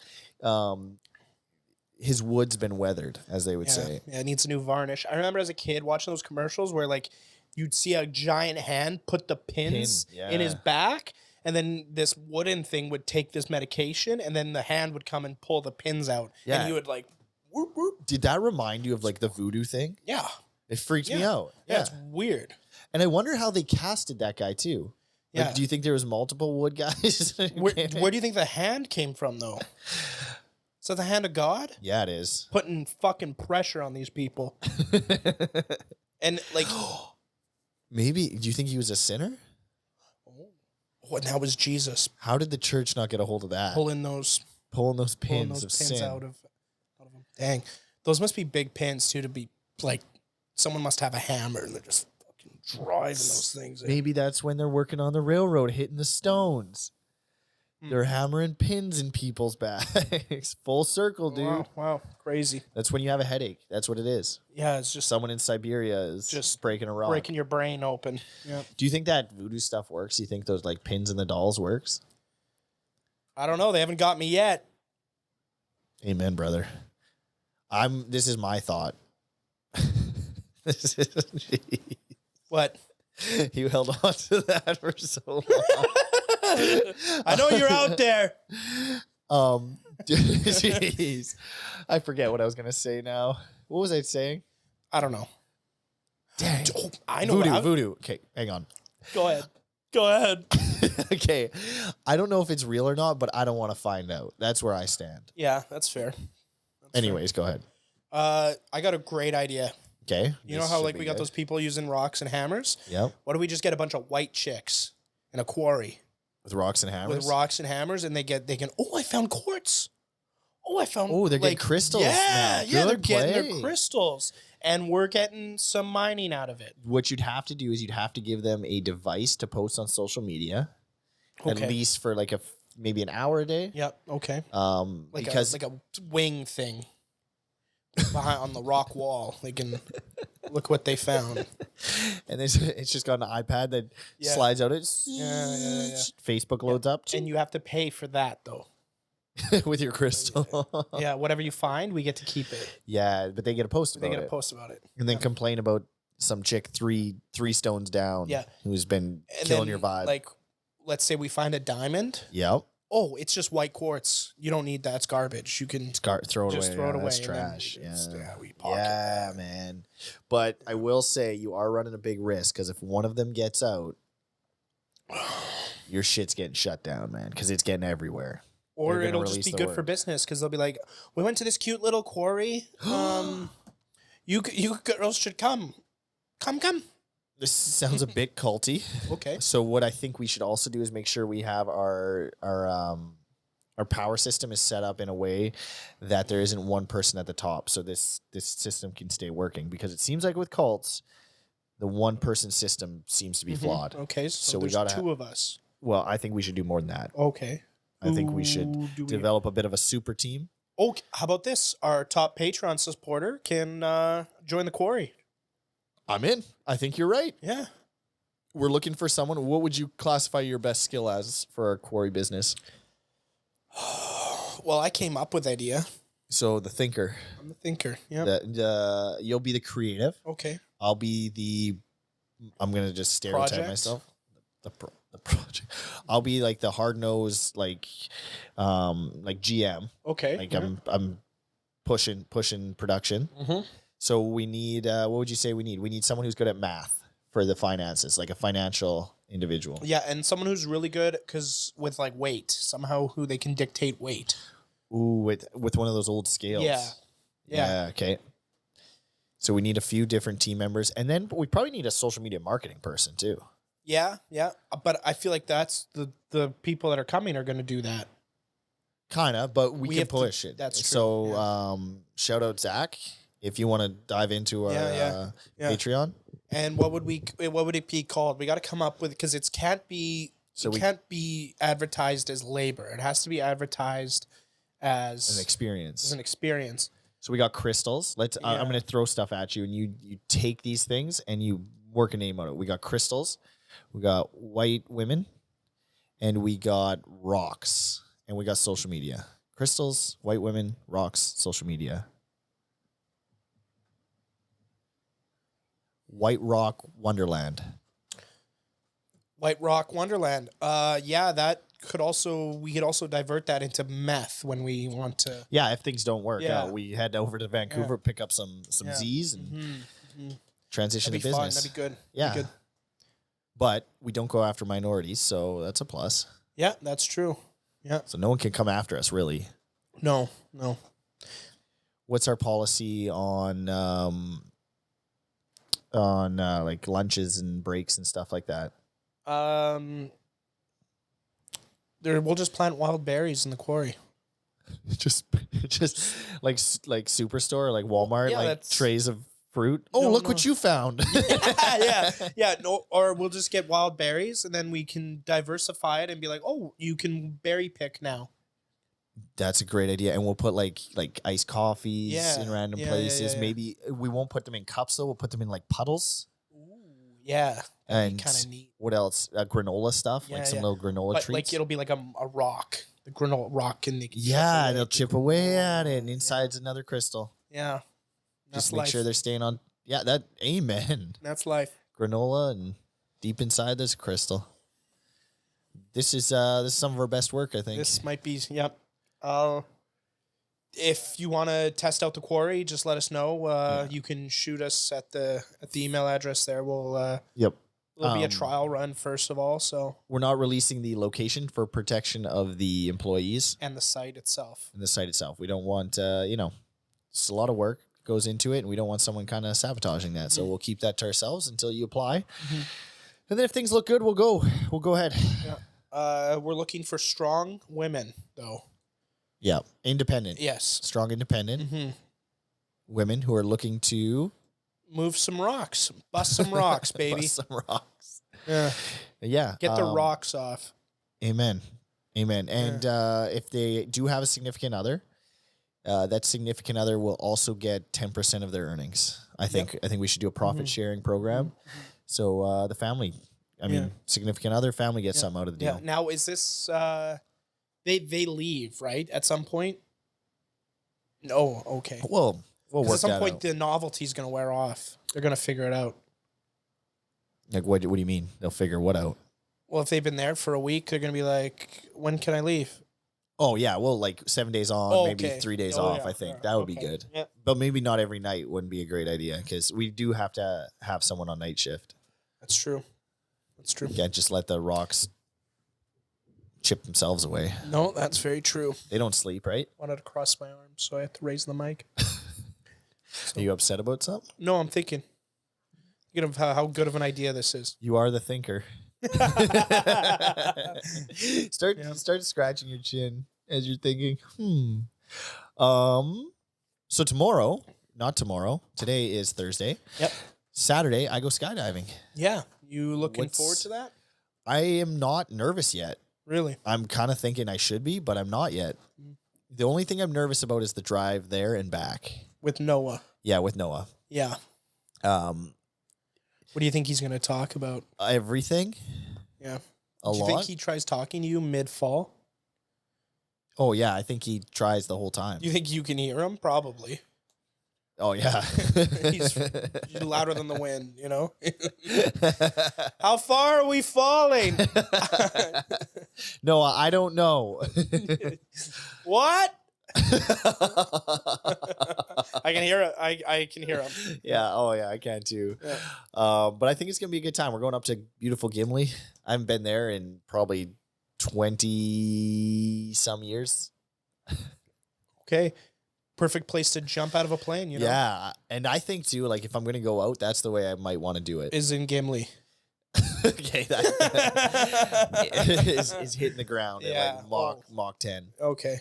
his wood's been weathered, as they would Yeah. say. Yeah, it needs a new varnish. I remember as a kid watching those commercials where like you'd see a giant hand put the pins in his yeah. back, and then this wooden thing would take this medication, and then the hand would come and pull the pins out. Yeah. And he would like whoop, whoop. Did that remind you of like the voodoo thing? Yeah. It freaked me Yeah. out. Yeah, it's weird. And I wonder how they casted that guy too. Like, Yeah. do you think there was multiple wood guys? Where do you think the hand came from though? Is that the hand of God? Yeah, it is. Putting fucking pressure on these people. And like Maybe. Do you think he was a sinner? what now was Jesus How did the church not get a hold of that? pulling those Pulling those pulling pins those of pins sin. out of them. Dang, those must be big pins too. To be like, someone must have a hammer and they're just fucking driving those things in. Maybe that's when they're working on the railroad, hitting the stones. They're hammering pins in people's backs. Full circle, dude. Wow, crazy. That's when you have a headache. That's what it is. Yeah, it's just Someone in Siberia is just breaking a rock. breaking your brain open. Yeah. Do you think that voodoo stuff works? Do you think those like pins in the dolls works? I don't know. They haven't got me yet. Amen, brother. This is my thought. What? You held on to that for so long. I know you're out there. Jeez. I forget what I was gonna say now. What was I saying? I don't know. Dang. Oh, I know. Voodoo. Okay, hang on. Go ahead. Okay. I don't know if it's real or not, but I don't want to find out. That's where I stand. Yeah, that's fair. Anyways, go ahead. I got a great idea. Okay. You know how like we got those people using rocks and hammers? Yep. Why don't we just get a bunch of white chicks in a quarry With rocks and hammers? with rocks and hammers, and they can. Oh, I found quartz. Oh, I found. Oh, they're getting crystals Yeah, now. yeah, they're Good getting play. their crystals, and we're getting some mining out of it. What you'd have to do is you'd have to give them a device to post on social media, Okay. at least for like maybe an hour a day. Yep. Okay. Like Because a wing thing behind on the rock wall. They can look what they found. and it's just got an iPad that Yeah. slides out. Yeah. Facebook loads up And you have to pay for that though. with your crystal. Yeah, whatever you find, we get to keep it. Yeah, but they get a post They about get a it. post about it. And then complain about some chick three stones down. Yeah. Who's been And killing then, your vibe. Like, let's say we find a diamond. Yep. Oh, it's just white quartz. You don't need that. It's garbage. You can Throw it just away. throw it away. That's and then trash. we Yeah. just- we pocket Yeah, that. man. But I will say you are running a big risk because if one of them gets out, your shit's getting shut down, man, because it's getting everywhere. Or They're gonna it'll just release be the good word. for business because they'll be like, we went to this cute little quarry. You girls should come. Come. This sounds a bit culty. Okay. So what I think we should also do is make sure we have our power system is set up in a way that there isn't one person at the top, so this system can stay working. Because it seems like with cults, the one person system seems to be flawed. Okay. So we there's gotta two of us. Well, I think we should do more than that. Okay. I think we Who should do we- develop a bit of a super team. Oh, how about this? Our top Patreon supporter can join the quarry. I'm in. I think you're right. Yeah. We're looking for someone. What would you classify your best skill as for our quarry business? Well, I came up with the idea. So the thinker. I'm the thinker. Yeah. You'll be the creative. Okay. I'll be I'm gonna just stereotype Project? myself. The project. I'll be like the hard nosed like GM. Okay. Like I'm pushing production. Mhm. So we need what would you say we need? We need someone who's good at math for the finances, like a financial individual. Yeah, and someone who's really good with like weight, somehow who they can dictate weight. Ooh, with one of those old scales. Yeah. Okay. So we need a few different team members, and then we probably need a social media marketing person too. Yeah. But I feel like that's the people that are coming are going to do that. Kinda, but we can have to- push it. that's true, So shout out Zach if you want to dive into our Yeah. Patreon. And what would it be called? We got to come up with because it can't be advertised as labor. It has to be advertised as An experience. an experience. So we got crystals. I'm Yeah. going to throw stuff at you, and you take these things and you work a name on it. We got crystals, we got white women, and we got rocks, and we got social media. Crystals, white women, rocks, social media. White Rock Wonderland. White Rock Wonderland. That we could also divert that into meth when we want to. Yeah, if things don't work Yeah. out, we head over to Vancouver, pick up some Yeah. Z's, and transition That'd to be fun. business. That'd be good. Yeah. That'd be good. But we don't go after minorities, so that's a plus. Yeah, that's true. Yeah. So no one can come after us, really. No. What's our policy on like lunches and breaks and stuff like that? We'll just plant wild berries in the quarry. just like Superstore, like Walmart, Yeah, like that's- trays of fruit. Oh, No, look no. what you found. yeah. No, or we'll just get wild berries, and then we can diversify it and be like, oh, you can berry pick now. That's a great idea, and we'll put like iced coffees Yeah. in random Yeah, places. yeah. Maybe we won't put them in cups though. We'll put them in like puddles. Ooh, yeah, And kind of neat. what else? Granola stuff, Yeah, like some yeah. little granola But treats. like it'll be like a rock, the granola rock, and they can chip Yeah, away. they'll chip away at it, and inside's another crystal. Yeah, that's Just make life. sure they're staying on. Yeah, that. Amen. That's life. Granola, and deep inside there's a crystal. This is some of our best work, I think. This might be. Yep. If you want to test out the quarry, just let us know. You can shoot us at the email address there. We'll Yep. it'll be a trial run first of all. So We're not releasing the location for protection of the employees and the site itself. and the site itself. We don't want, it's a lot of work goes into it, and we don't want someone kind of sabotaging that. So we'll keep that to ourselves until you apply. Mhm. And then if things look good, we'll go ahead. We're looking for strong women though. Yeah. Independent. Yes. Strong, independent Mm-hmm. women who are looking to Move some rocks, bust some rocks, baby. bust some rocks. Yeah. Yeah. Get the rocks off. Amen. Amen. And if they do have a significant other, that significant other will also get 10% of their earnings. I think we should do a profit sharing program. So the family, significant other, family gets something out of the deal. Yeah. Now is this they leave, right? At some point? No, okay. Well, we'll 'Cause work at some that point out. the novelty's gonna wear off. They're gonna figure it out. Like what do you mean? They'll figure what out? Well, if they've been there for a week, they're gonna be like, when can I leave? Oh yeah, well like 7 days on, Oh, maybe okay. 3 days Oh, off. yeah, I think yeah, that would be okay. good. Yeah. But maybe not every night wouldn't be a great idea because we do have to have someone on night shift. That's true. That's true. You can't just let the rocks chip themselves away. No, that's very true. They don't sleep, right? Wanted to cross my arms, so I have to raise the mic. Are you upset about something? No, I'm thinking of how good of an idea this is. You are the thinker. Start scratching your chin as you're thinking. So tomorrow, not tomorrow. Today is Thursday. Yep. Saturday, I go skydiving. Yeah. You looking What's- forward to that? I am not nervous yet. Really? I'm kind of thinking I should be, but I'm not yet. The only thing I'm nervous about is the drive there and back. With Noah. Yeah, with Noah. Yeah. What do you think he's going to talk about? Everything. Yeah. A Do you lot. think he tries talking to you mid-fall? Oh yeah, I think he tries the whole time. Do you think you can hear him? Probably. Oh yeah. He's louder than the wind, you know? How far are we falling? No, I don't know. What? I can hear it. I can hear him. Yeah. Oh yeah, I can too. Yeah. But I think it's gonna be a good time. We're going up to beautiful Gimli. I haven't been there in probably 20 some years. Okay. Perfect place to jump out of a plane, you know? Yeah, and I think too, like if I'm gonna go out, that's the way I might want to do it. Is in Gimli. Okay, that is hitting the ground Yeah. at like Mach 10. Okay.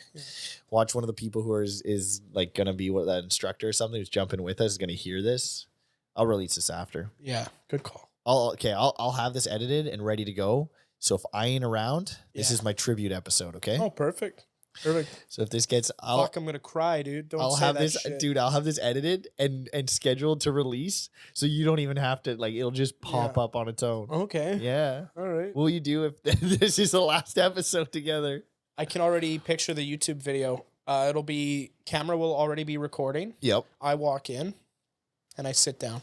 Watch one of the people who is like gonna be what that instructor or something who's jumping with us is gonna hear this. I'll release this after. Yeah. Good call. I'll have this edited and ready to go. So if I ain't around, this Yeah. is my tribute episode. Okay. Oh, perfect. Perfect. So if this gets, Fuck, I'm gonna cry, dude. Don't I'll say have that this, shit. dude. I'll have this edited and scheduled to release, so you don't even have to like. It'll just pop up on its own. Okay. Yeah. All right. What will you do if this is the last episode together? I can already picture the YouTube video. It'll be camera will already be recording. Yep. I walk in, and I sit down.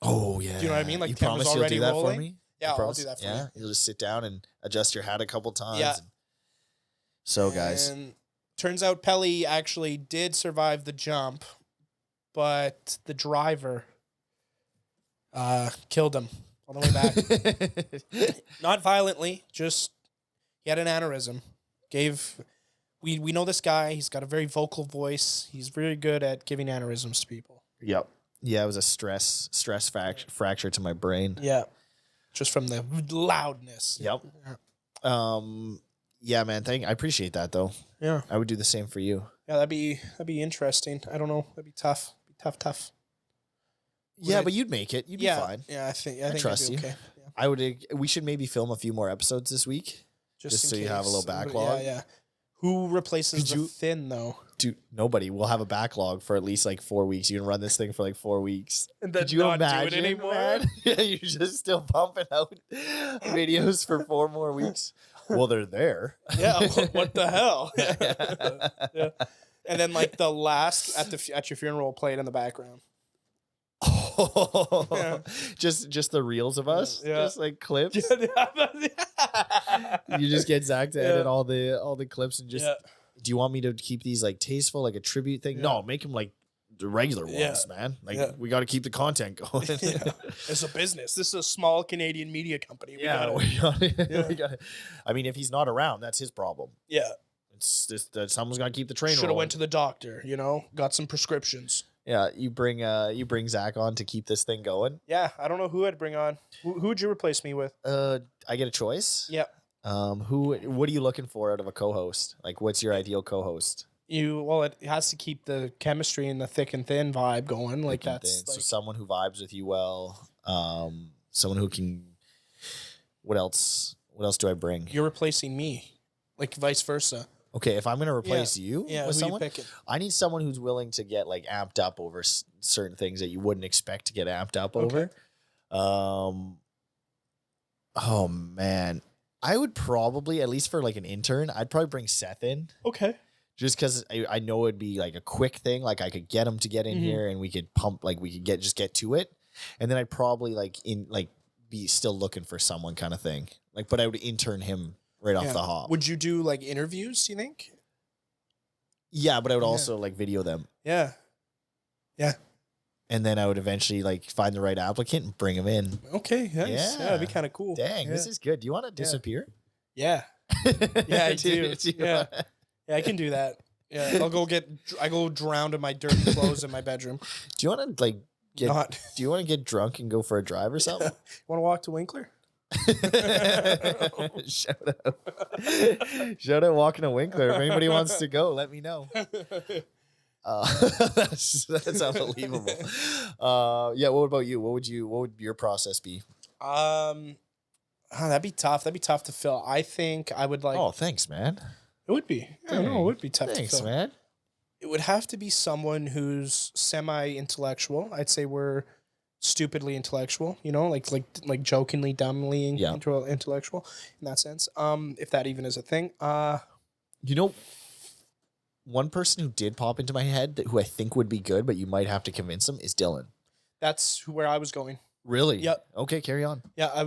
Oh yeah. Do you know what I mean? Like you camera's promise you'll already do that rolling? for me? Yeah, You I'll promise? do that for yeah? you. You'll just sit down and adjust your hat a couple times. Yeah. So guys, And turns out Pelle actually did survive the jump, but the driver killed him on the way back. Not violently, just he had an aneurysm. We know this guy. He's got a very vocal voice. He's very good at giving aneurysms to people. Yep. Yeah, it was a stress fracture to my brain. Yeah, just from the loudness. Yep. Yeah. Yeah, man. I appreciate that though. Yeah. I would do the same for you. Yeah, that'd be interesting. I don't know. That'd be tough. Tough. Yeah, but you'd make it. You'd be fine. Yeah, I think trust I'd be you. okay. Yeah. I would. We should maybe film a few more episodes this week, just in so you have a little case. backlog. Yeah. Who replaces the thin though? Dude, nobody. We'll have a backlog for at least like 4 weeks. You can run this thing for like 4 weeks. And Could you imagine anymore? Man? Yeah, you're just still pumping out videos for 4 more weeks. Well, they're there. Yeah. What the hell? Yeah. And then like the last at your funeral played in the background. Oh, yeah. just the reels of us, just like clips. You just get Zach to edit all the clips and just. Do you want me to keep these like tasteful, like a tribute thing? No, make them like the regular ones, man. Like we got to keep the content going. It's a business. This is a small Canadian media company. We got. I mean, if he's not around, that's his problem. Yeah, it's just that someone's got to keep the train. Should have went to the doctor. Got some prescriptions. Yeah, you bring Zach on to keep this thing going. Yeah, I don't know who I'd bring on. Who would you replace me with? I get a choice. Yep. What are you looking for out of a co-host? Like, what's your ideal co-host? It has to keep the chemistry and the thick and thin vibe going. Like that's so someone who vibes with you well. Someone who can. What else? What else do I bring? You're replacing me, like vice versa. Okay, if I'm gonna replace you with someone, you picking? I need someone who's willing to get like amped up over certain things that you wouldn't expect to get amped up over. Oh man, I would probably, at least for like an intern, I'd probably bring Seth in. Okay. Just because I know it'd be like a quick thing, like I could get him to get in here and we could pump, like we could get to it, and then I'd probably be still looking for someone kind of thing. Like, but I would intern him right off the hop. Would you do like interviews, you think? Yeah, but I would also like video them. Yeah. Yeah. And then I would eventually like find the right applicant and bring him in. Okay. Nice. Yeah, that'd be kind of cool. Dang, this is good. Do you want to disappear? Yeah. Yeah, I do. Yeah. Yeah, I can do that. Yeah. I go drowned in my dirty clothes in my bedroom. Do you want to like do you want to get drunk and go for a drive or something? Want to walk to Winkler? Shout out walking to Winkler. If anybody wants to go, let me know. That's unbelievable. What about you? What would your process be? That'd be tough. That'd be tough to fill. I think I would like. Oh, thanks, man. It would be. I don't know. It would be tough to fill. Man. It would have to be someone who's semi-intellectual. I'd say we're stupidly intellectual, like jokingly, dumbly intellectual in that sense. If that even is a thing. One person who did pop into my head who I think would be good, but you might have to convince him, is Dylan. That's where I was going. Really? Yep. Okay, carry on. Yeah, I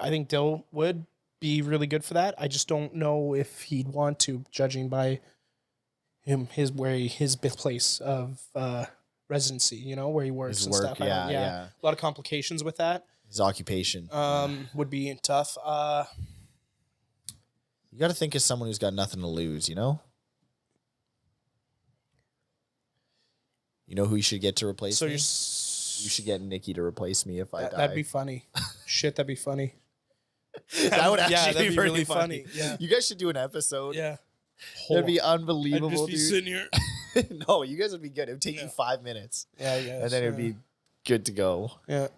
think Dill would be really good for that. I just don't know if he'd want to, judging by his place of residency, where he works and stuff. Yeah. A lot of complications with that. His occupation. Would be tough. You got to think of someone who's got nothing to lose, You know who you should get to replace me? You should get Nikki to replace me if I die. That'd be funny. Shit, that'd be funny. That would actually that'd be really funny. Yeah. You guys should do an episode. Yeah. That'd be unbelievable, I'd just be sitting here. No, you guys would be good. It would take you 5 minutes. Yeah, yeah. And then it'd be good to go. Yeah.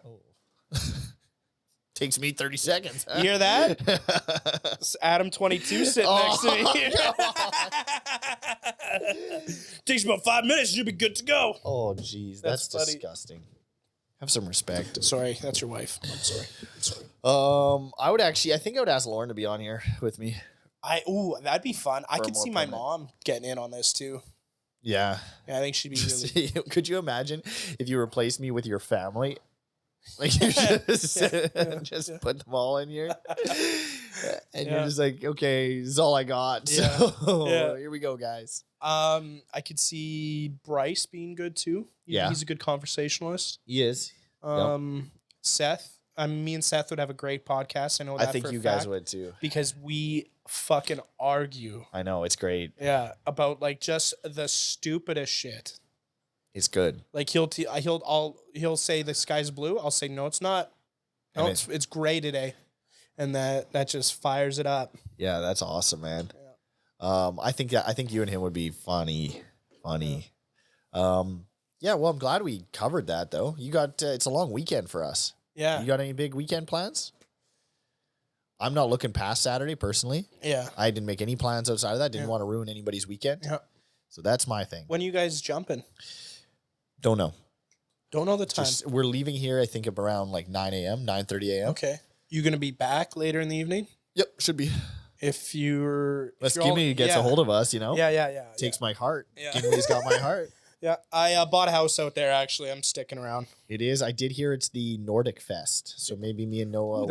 Takes me 30 seconds. You hear that? It's Adam22 sitting next to me. Takes about 5 minutes. You'll be good to go. Oh, jeez. That's disgusting. Have some respect. Sorry, that's your wife. I'm sorry. I think I would ask Lauren to be on here with me. That'd be fun. I could see my mom getting in on this too. Yeah. I think she'd be really. Could you imagine if you replaced me with your family? Like you just put them all in here, and you're just like, okay, this is all I got. So here we go, guys. I could see Bryce being good too. He's a good conversationalist. He is. Seth. Me and Seth would have a great podcast. I know that. I think you guys would too, because we fucking argue. I know, it's great. Yeah, about like just the stupidest shit. It's good. Like he'll say the sky's blue. I'll say no, it's not. No, it's gray today, and that just fires it up. Yeah, that's awesome, man. I think you and him would be funny. Yeah, well, I'm glad we covered that though. You got it's a long weekend for us. Yeah. You got any big weekend plans? I'm not looking past Saturday personally. Yeah. I didn't make any plans outside of that. Didn't want to ruin anybody's weekend. Yeah. So that's my thing. When are you guys jumping? Don't know. Don't know the time. We're leaving here, I think, around like 9 a.m., 9:30 a.m. Okay. You going to be back later in the evening? Yep, should be. If you're... Unless Gimli gets a hold of us, Yeah. Takes my heart. Yeah. Gimli's got my heart. Yeah. I bought a house out there, actually. I'm sticking around. It is. I did hear it's the Nordic Fest. So maybe me and Noah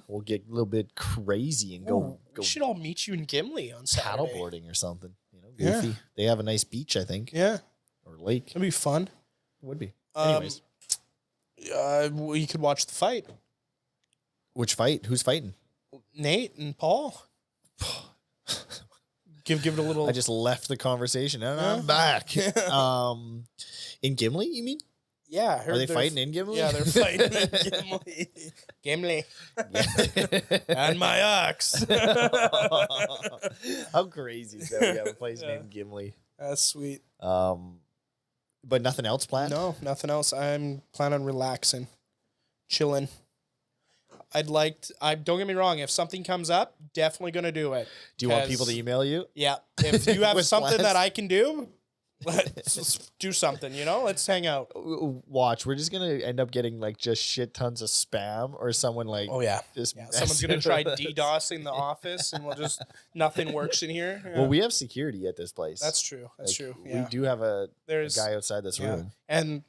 will get a little bit crazy and go We should all meet you in Gimli on Saturday. paddleboarding or something. Goofy. Yeah. They have a nice beach, I think. Yeah. Or lake. That'd be fun. Would be. Anyways. We could watch the fight. Which fight? Who's fighting? Nate and Paul. Give it a little... I just left the conversation and I'm back. In Gimli, you mean? Yeah. I heard Are they fighting in Gimli? Yeah, they're fighting in Gimli. Gimli. And my ox. How crazy is that? We have a place named Gimli. That's sweet. But nothing else planned? No, nothing else. I'm planning on relaxing, chilling. Don't get me wrong. If something comes up, definitely going to do it. Do you want people to email you? Yeah. If you have With something plans? that I can do, let's do something, Let's hang out. Watch, we're just going to end up getting like just shit tons of spam or someone like... Oh, yeah. Just Someone's going to try DDoSing the office and nothing works in here. Yeah. Well, we have security at this place. That's true. That's true. Yeah. We do have a There's guy outside this room. And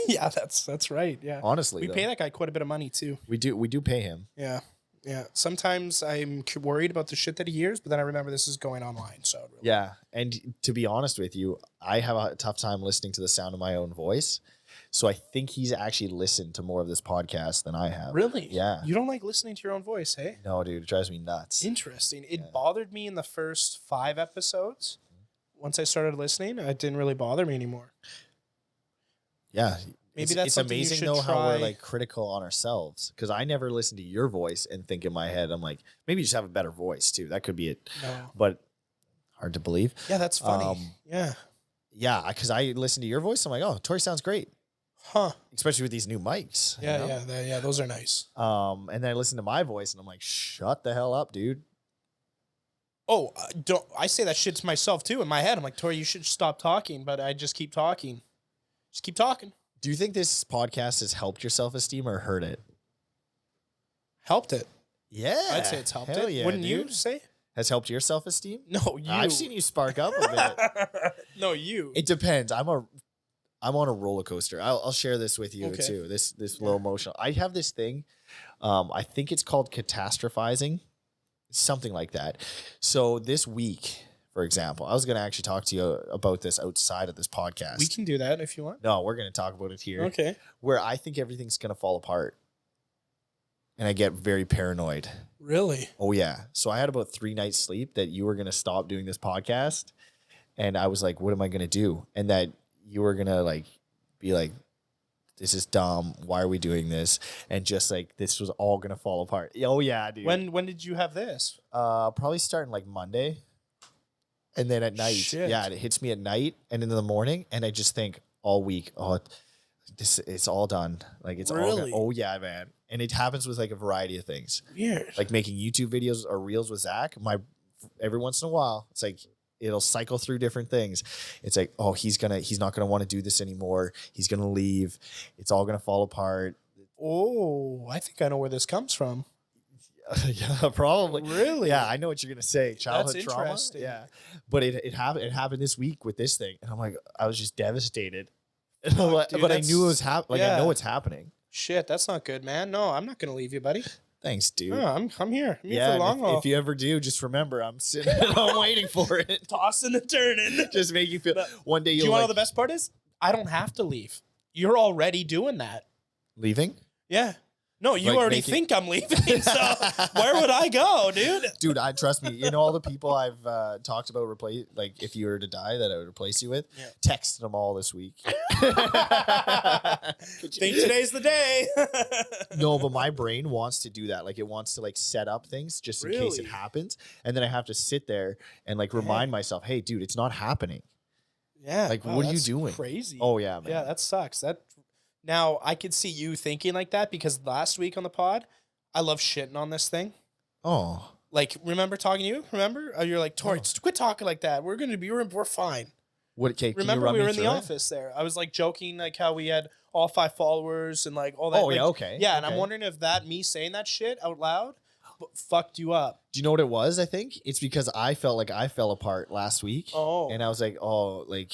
yeah, that's right. Yeah. Honestly, we pay that guy quite a bit of money too. We do pay him. Yeah. Yeah. Sometimes I'm worried about the shit that he hears, but then I remember this is going online. So yeah. And to be honest with you, I have a tough time listening to the sound of my own voice. So I think he's actually listened to more of this podcast than I have. Really? Yeah. You don't like listening to your own voice, hey? No, dude, it drives me nuts. Interesting. It bothered me in the first 5 episodes. Once I started listening, it didn't really bother me anymore. Yeah. Maybe that's it's something you amazing should though how try. we're like critical on ourselves, because I never listen to your voice and think in my head, I'm like, maybe you just have a better voice too. That could be it. No. But hard to believe. Yeah, that's funny. Yeah. Yeah, because I listen to your voice, I'm like, oh, Torrie sounds great. Huh. Especially with these new mics. Yeah, those are nice. And then I listen to my voice and I'm like, shut the hell up, dude. Oh, I say that shit to myself too in my head. I'm like, Torrie, you should stop talking, but I just keep talking. Just keep talking. Do you think this podcast has helped your self-esteem or hurt it? Helped it. Yeah. I'd say it's helped Hell it. yeah, Wouldn't dude. you say? Has helped your self-esteem? No, you. I've seen you spark up a bit. No, you. It depends. I'm on a roller coaster. I'll share this with you too. This little emotional. I have this thing. I think it's called catastrophizing, something like that. So this week, for example, I was going to actually talk to you about this outside of this podcast. We can do that if you want. No, we're going to talk about it here. Okay. Where I think everything's going to fall apart. And I get very paranoid. Really? Oh, yeah. So I had about 3 nights sleep that you were going to stop doing this podcast. And I was like, what am I going to do? And that you were going to like be like, this is dumb. Why are we doing this? And just like, this was all going to fall apart. Oh, yeah, dude. When did you have this? Probably starting like Monday. And then at night. Shit. Yeah, it hits me at night and in the morning. And I just think all week, it's all done. Like it's all Really? oh yeah, man. And it happens with like a variety of things. Weird. Like making YouTube videos or reels with Zach. Every once in a while, it's like it'll cycle through different things. It's like, oh, he's not gonna want to do this anymore. He's gonna leave. It's all gonna fall apart. Oh, I think I know where this comes from. Yeah, probably. Really? Yeah, I know what you're gonna say. Childhood That's trauma. interesting. Yeah, but it happened this week with this thing, and I'm like, I was just devastated. And I'm like, dude, but I knew it was happening. Like I know it's happening. Shit, that's not good, man. No, I'm not gonna leave you, buddy. Thanks, dude. No, I'm here. I'm here Yeah, for the and long haul. if you ever do, just remember I'm sitting. I'm waiting for it. Tossing and turning. Just make you feel. One day Do you'll you want to like, know the best part is? I don't have to leave. You're already doing that. leaving. Yeah. No, you Like already making- think I'm leaving, so where would I go, dude? Dude, I trust me. You know all the people I've talked about replace, like if you were to die, that I would replace you with. Yeah. Texted them all this week. Could think today's the day. No, but my brain wants to do that. Like it wants to like set up things just in case it Really? happens. And then I have to sit there and like remind myself, hey, dude, it's not happening. Yeah. Like, wow, what are you that's doing? Crazy. Oh, yeah, man. Yeah, that sucks. Now I could see you thinking like that because last week on the pod, I love shitting on this thing. Oh. Like, remember talking to you? Remember? You're like, Torrie, just quit talking like that. We're fine. What, Kate, Remember we were in the office there. I was like joking like how we had all 5 followers and like all that. Oh, like, yeah, okay. Yeah, and okay. I'm wondering if me saying that shit out loud fucked you up. Do you know what it was? I think it's because I felt like I fell apart last week. Oh. And I was like, oh, like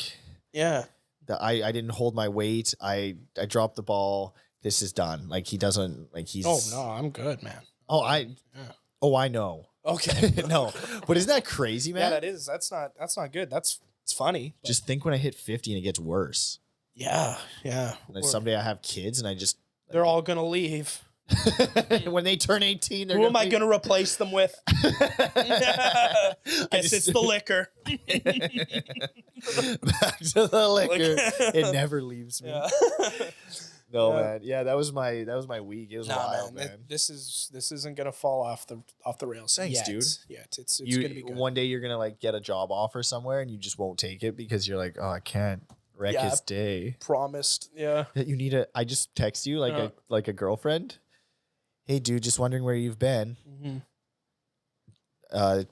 Yeah. I didn't hold my weight. I dropped the ball. This is done. Like he doesn't like he's. Oh no, I'm good, man. I know. Okay. No, but isn't that crazy, man? Yeah, that is. That's not good. It's funny. But Just think when I hit 50 and it gets worse. yeah. And then someday I have kids and I just They're all gonna leave. when they turn 18, they're Who am I gonna replace them with? Guess it's the liquor. Back to the liquor. It never leaves me. Yeah. No, Yeah. man. Yeah, that was my week. It was wild, man. This isn't gonna fall off the rails. Thanks, yet. dude. Yeah, it's gonna be good. One day you're gonna like get a job offer somewhere and you just won't take it because you're like, oh, I can't wreck Yeah. his day. Promised. Yeah. That you need I just text you Yeah. like a girlfriend. Hey, dude, just wondering where you've been. Mm-hmm.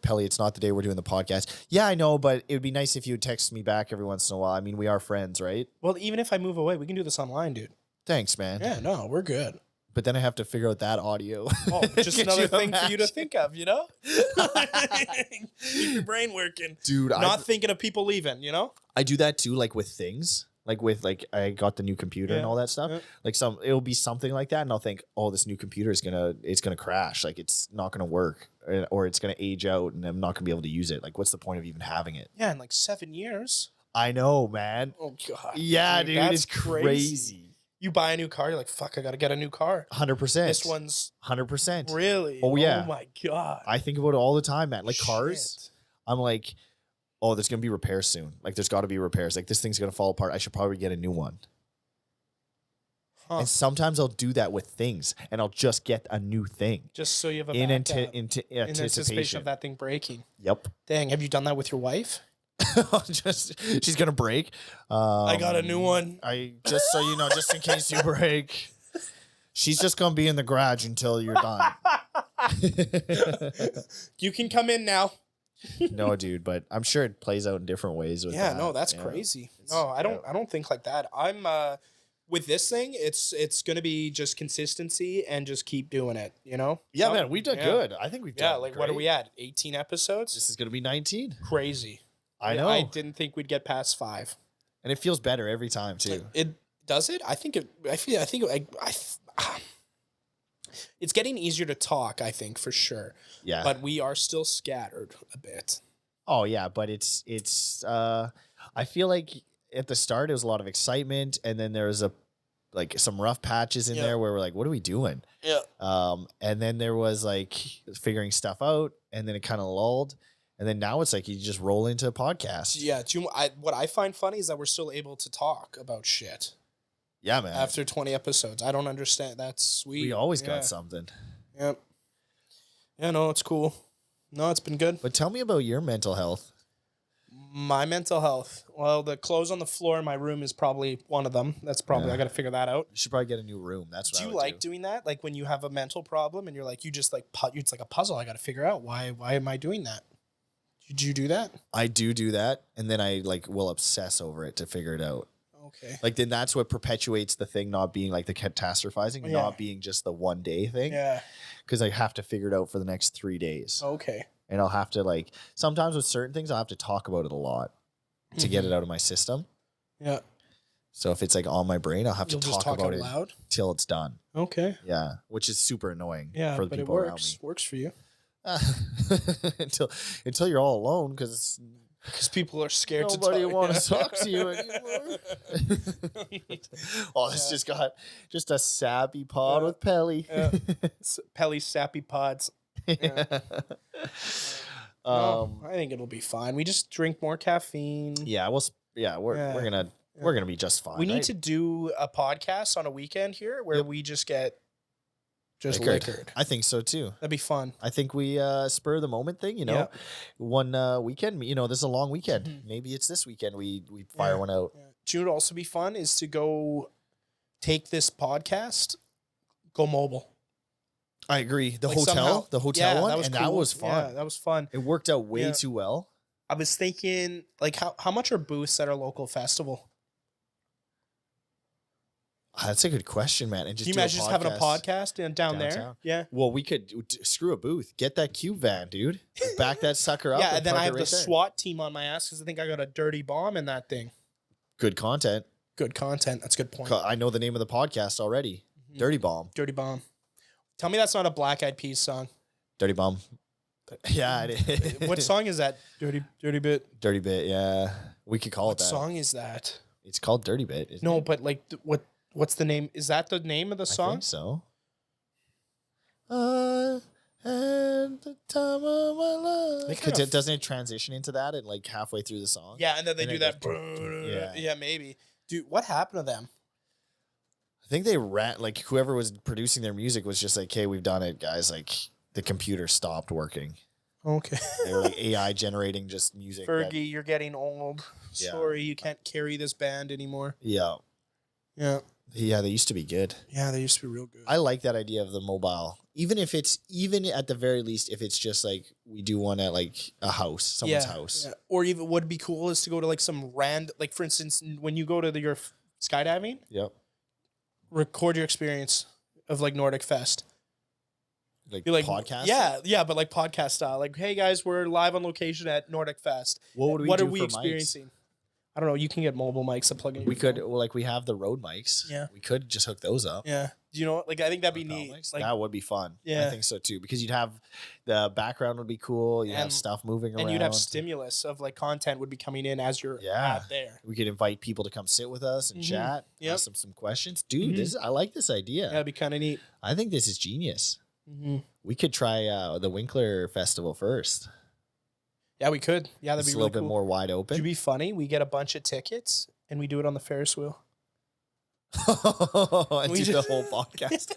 Pelle, it's not the day we're doing the podcast. Yeah, I know, but it would be nice if you would text me back every once in a while. I mean, we are friends, right? Well, even if I move away, we can do this online, dude. Thanks, man. Yeah. No, we're good. But then I have to figure out that audio. Oh, just Could another you thing for you to imagine? think of, you know? Keep your brain working. Dude, Not thinking of people leaving, you know? I do that too, like with things. Like with I got the new computer and Yeah, all that stuff. yeah. Like it'll be something like that, and I'll think, oh, this new computer is gonna crash. Like it's not gonna work, or it's gonna age out, and I'm not gonna be able to use it. Like, what's the point of even having it? Yeah, in like 7 years. I know, man. Oh god. Yeah, dude, that's it's crazy. You buy a new car, you're like, fuck, I gotta get a new car. 100%. This one's 100%. really. Oh, yeah. Oh my god. I think about it all the time, man. Like cars, Shit. I'm like, oh, there's gonna be repairs soon. Like, there's got to be repairs. Like, this thing's gonna fall apart. I should probably get a new one. Huh. And sometimes I'll do that with things, and I'll just get a new thing Just so you have a in backup in anticipation anticipation of that thing breaking. Yep. Dang, have you done that with your wife? Just she's gonna break. I got a new one. I just so you know, just in case you break, she's just gonna be in the garage until you're done. You can come in now. No, dude, but I'm sure it plays out in different ways. With Yeah, that, no, that's you know? crazy. It's- No, I don't think like that. I'm with this thing, it's gonna be just consistency and just keep doing it, you know? Yeah, Some- man, we've done yeah. good. I think we've done. Yeah, like what are great. we at? 18 episodes? This is gonna be 19. Crazy. I know, I didn't think we'd get past 5. and it feels better every time too. It does it? I think it's getting easier to talk, I think, for sure. Yeah. But we are still scattered a bit. Oh yeah, but it's I feel like at the start it was a lot of excitement, and then there was some rough patches in Yeah. there where we're like, what are we doing? Yeah. And then there was like figuring stuff out, and then it kind of lulled, and then now it's like you just roll into a podcast. Yeah, what I find funny is that we're still able to talk about shit Yeah, man. after 20 episodes. I don't understand. That's sweet. we always Yeah. got something. Yep. Yeah, no, it's cool. No, it's been good. But tell me about your mental health. My mental health. Well, the clothes on the floor in my room is probably one of them. That's probably, Yeah. I got to figure that out. You should probably get a new room. That's what Do I you would like doing that? Like when you have a mental problem and you're like, you just like, it's like a puzzle. I got to figure out why am I doing that? Did you do that? I do that, and then I like will obsess over it to figure it out. Okay. Like then that's what perpetuates the thing not being like the catastrophizing, Yeah. not being just the one day thing. Yeah. Because I have to figure it out for the next 3 days. Okay. And I'll have to like sometimes with certain things I'll have to talk about it a lot to get it out of my system. Yeah. So if it's like on my brain, I'll have You'll to just talk talk about out it loud. till it's done. Okay. Yeah, which is super annoying Yeah, for the but it people around works. me. Works for you. until you're all alone because Because people are scared nobody to talk. want to talk to you anymore. Oh, this just got just a sappy pod Yeah. with Pelle. Yeah. Pelle Sappy Pods. Yeah. Um, I think it'll be fine. We just drink more caffeine. yeah, we're Yeah. gonna We're gonna be just fine. We need right? to do a podcast on a weekend here where we just get liquored. I think so too. That'd be fun. I think we spur of the moment thing, one weekend, this is a long weekend. Maybe it's this weekend we fire one out. Yeah. Do you know what would also be fun is to go take this podcast, go mobile. I agree. The Like hotel one, that was and cool. that was fun. Yeah, that was fun. It worked out way too well. I was thinking, like, how much are booths at our local festival? That's a good question, man. And just Can you imagine just having a podcast down there? downtown? Yeah. Well, we could screw a booth. Get that cube van, dude. Back that sucker up. Yeah, and then I have right the there. SWAT team on my ass because I think I got a dirty bomb in that thing. Good content. Good content. That's a good point. I know the name of the podcast already. Dirty Bomb. Dirty bomb. Tell me that's not a Black Eyed Peas song. Dirty Bomb. Yeah, it is. What song is that? Dirty Bit. Dirty Bit, yeah. We could call it that. What song is that? It's called Dirty Bit, isn't No, it? but like what's the name? Is that the name of the I song? think so. I had the time of my life. They kinda Doesn't it transition into that and like halfway through the song? Yeah, and then they And do it that. goes, Yeah, maybe. Dude, what happened to them? I think they like whoever was producing their music was just like, hey, we've done it, guys. Like the computer stopped working. Okay. They were like AI generating just music. Fergie, you're getting old. Yeah. Sorry, you can't carry this band anymore. Yeah. Yeah. Yeah, they used to be good. Yeah, they used to be real good. I like that idea of the mobile. Even at the very least, if it's just like we do one at like a house, someone's house. Yeah. Or even what'd be cool is to go to like some like for instance, when you go to your skydiving, Yep. record your experience of like Nordic Fest. Like, Be like podcast. Yeah, but like podcast style. Like, hey guys, we're live on location at Nordic Fest. What What do are we for experiencing? I don't know. You can get mobile mics to plug in. We your could, phone. well, like we have the road mics. Yeah. We could just hook those up. Yeah. Do you know what? Like, I think that'd be Lapel neat. mics. Like, That would be fun. Yeah. I think so too. Because you'd have the background would be cool. You have And- stuff moving around. and you'd have stimulus of like content would be coming in as you're out there. We could invite people to come sit with us and chat. Yep. Ask them some questions. Dude, I like this idea. Yeah, that'd be kind of neat. I think this is genius. Mm-hmm. We could try the Winkler Festival first. Yeah, we could. Yeah, that'd It's be a really little bit cool. more wide open. Would be funny? We get a bunch of tickets and we do it on the Ferris wheel. and We do the just- whole podcast.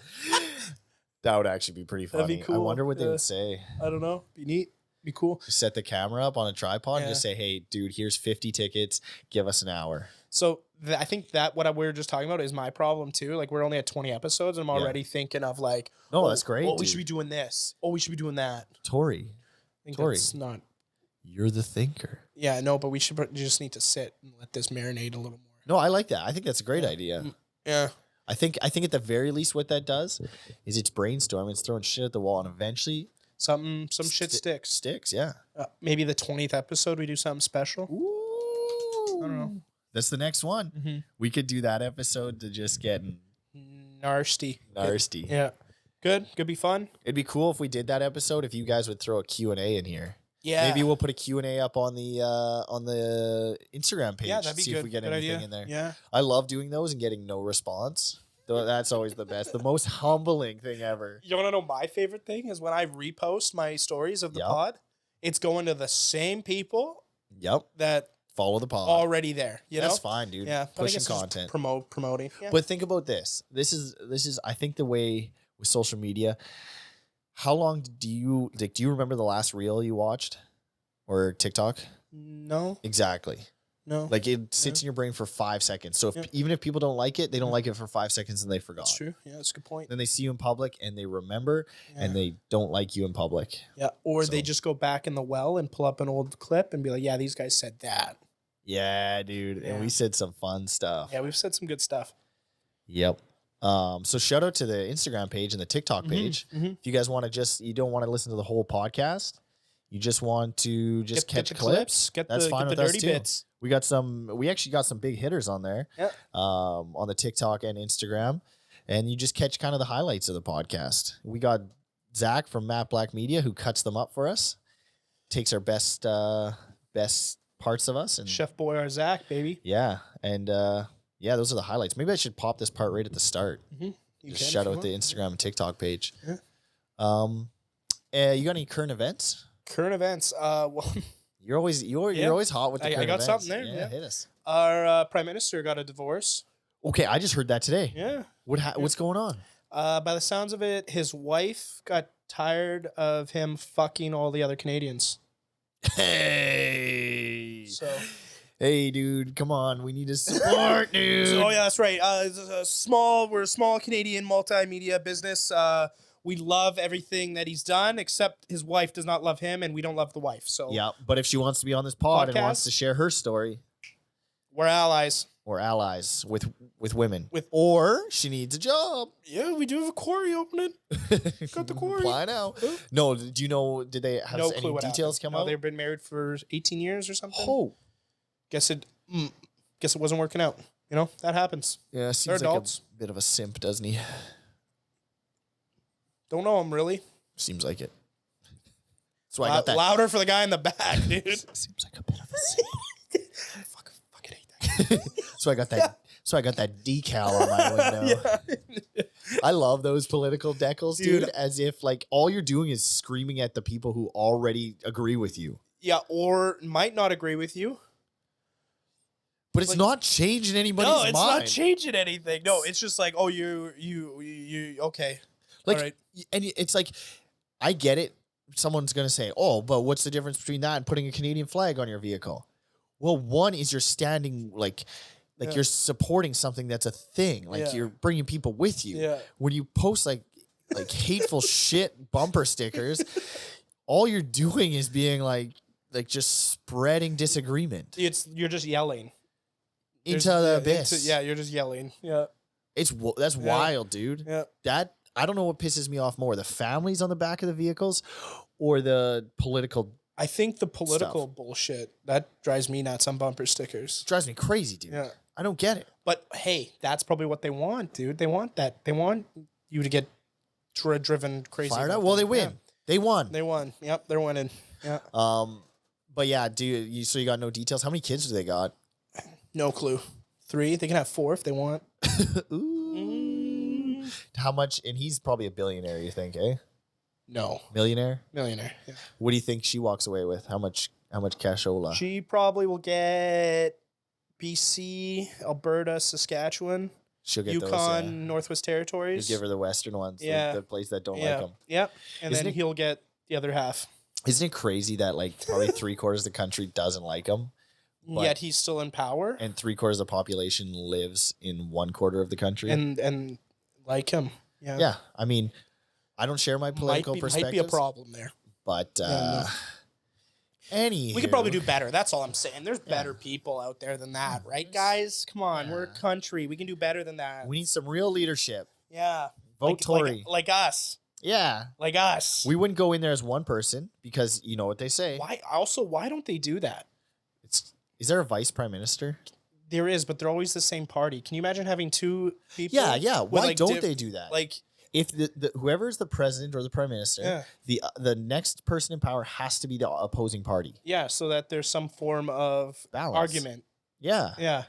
That would actually be pretty funny. That'd be I cool. wonder what they Yeah. would say. I don't know. Be neat. Be cool. Just set the camera up on a tripod and Yeah. just say, hey, dude, here's 50 tickets. Give us an hour. So I think that what we were just talking about is my problem too. Like we're only at 20 episodes and I'm already thinking of like, No, that's great, Oh, we dude. should be doing this. Oh, we should be doing that. Torrie, I think Torrie. that's not. you're the thinker. Yeah, no, but we should just need to sit and let this marinate a little more. No, I like that. I think that's a great idea. Yeah. I think at the very least what that does is it's brainstorming, it's throwing shit at the wall, and eventually Some shit sticks. sticks. Yeah. Maybe the 20th episode we do something special. Ooh. I don't know. That's the next one. Mm-hmm. We could do that episode to just get Nasty. nasty. Yeah. Good. Could be fun. It'd be cool if we did that episode. If you guys would throw a Q&A in here. Yeah. Maybe we'll put a Q&A up on the Instagram page. Yeah, that'd be see good. if we get Good anything idea. in there. Yeah. I love doing those and getting no response. That's always the best. The most humbling thing ever. You want to know my favorite thing is when I repost my stories of the Yep. pod, it's going to the same people Yep. that Follow the pod. already there. You That's know? fine, dude. Yeah. But I Pushing guess it's content. promoting. Yeah. But think about this. This is I think the way with social media. How long do you remember the last reel you watched or TikTok? No. Exactly. No. Like it sits in your brain for 5 seconds. So even if people don't like it, they don't like it for 5 seconds and they forgot. That's true. Yeah, that's a good point. Then they see you in public and they remember and they don't like you in public. Yeah. Or they So- just go back in the well and pull up an old clip and be like, yeah, these guys said that. Yeah, dude. Yeah. And we said some fun stuff. Yeah, we've said some good stuff. Yep. So shout out to the Instagram page and the TikTok page. If you guys want to you don't want to listen to the whole podcast, you just want to just catch the clips. Get That's the, fine get with the us dirty too. bits. We actually got some big hitters on there. Yeah. On the TikTok and Instagram. And you just catch kind of the highlights of the podcast. We got Zach from Matte Black Media who cuts them up for us. Takes our best parts of us and Chef Boy or Zach, baby. yeah. And yeah, those are the highlights. Maybe I should pop this part right at the start. You Just can shout if you out the want. Instagram and TikTok page. Yeah. You got any current events? Current events. Well, You're always hot with the I current got events. something there, Yeah, yeah. hit us. Our prime minister got a divorce. Okay, I just heard that today. Yeah. What's going on? By the sounds of it, his wife got tired of him fucking all the other Canadians. Hey. So. Hey, dude, come on. We need to support, dude. Oh yeah, that's right. We're a small Canadian multimedia business. We love everything that he's done, except his wife does not love him, and we don't love the wife. So Yeah, but if she wants to be on this pod and wants Podcast? to share her story, we're allies. we're allies with women. With- or she needs a job. Yeah, we do have a quarry opening. Got the quarry. Apply now. No, do you know? Did they have No any clue what details happened. come out? They've been married for 18 years or something. Oh, Guess it wasn't working out. You know, that happens. yeah. Seems They're like adults. a bit of a simp, doesn't he? Don't know him really. Seems like it. That's why I got that. Louder for the guy in the back, dude. Seems like a bit of a simp. Fucking hate that. So I got that. So I got that decal on my window. I love those political decals, dude. Dude. As if like all you're doing is screaming at the people who already agree with you. Yeah, or might not agree with you. But it's Like- not changing anybody's No, it's mind. not changing anything. No, it's just like, oh, you okay. Like, All right. and it's like, I get it. Someone's gonna say, "Oh, but what's the difference between that and putting a Canadian flag on your vehicle?" Well, one is you're standing like Yeah. you're supporting something that's a thing. Like Yeah. you're bringing people with you. Yeah. When you post like hateful shit bumper stickers, all you're doing is being like just spreading disagreement You're just yelling. into the Yeah, abyss. you're just yelling. Yeah. That's Yeah. wild, dude. Yeah. That I don't know what pisses me off more: the families on the back of the vehicles, or the political. I think the political bullshit that drives me nuts on bumper stickers. Drives me crazy, dude. Yeah. I don't get it. But hey, that's probably what they want, dude. They want that. They want you to get driven crazy. Fired about up. Well, that. they win. Yeah. They won. They won. Yep, they're winning. Yeah. But yeah, dude. So you got no details. How many kids do they got? No clue. 3. They can have 4 if they want. Ooh. How much? And he's probably a billionaire. You think, eh? No. Millionaire. Millionaire. Yeah. What do you think she walks away with? How much cashola? She probably will get BC, Alberta, Saskatchewan, She'll get Yukon, those. Northwest You Territories. give her the Western ones. Yeah. The place that don't yeah. like them. Yep. And Isn't then it- he'll get the other half. Isn't it crazy that like probably 3/4 of the country doesn't like him, But- Yet he's still in power. and 3/4 of the population lives in 1/4 of the country? And like him. Yeah. yeah, I mean, I don't share my political Might perspectives, be a problem there. but no. any We could probably do better. That's all I'm saying. There's better people out there than that, right, guys? Come on, we're a country. We can do better than that. We need some real leadership. Yeah. Vote Tory. Like us. Yeah, Like us. we wouldn't go in there as one person because you know what they say. Why don't they do that? Is there a vice prime minister? There is, but they're always the same party. Can you imagine having 2 people? Yeah. with, Why like, don't they do that? Like, If the whoever's the president or the prime minister, Yeah. the next person in power has to be the opposing party. yeah, so that there's some form of Balance. argument. Yeah, Yeah.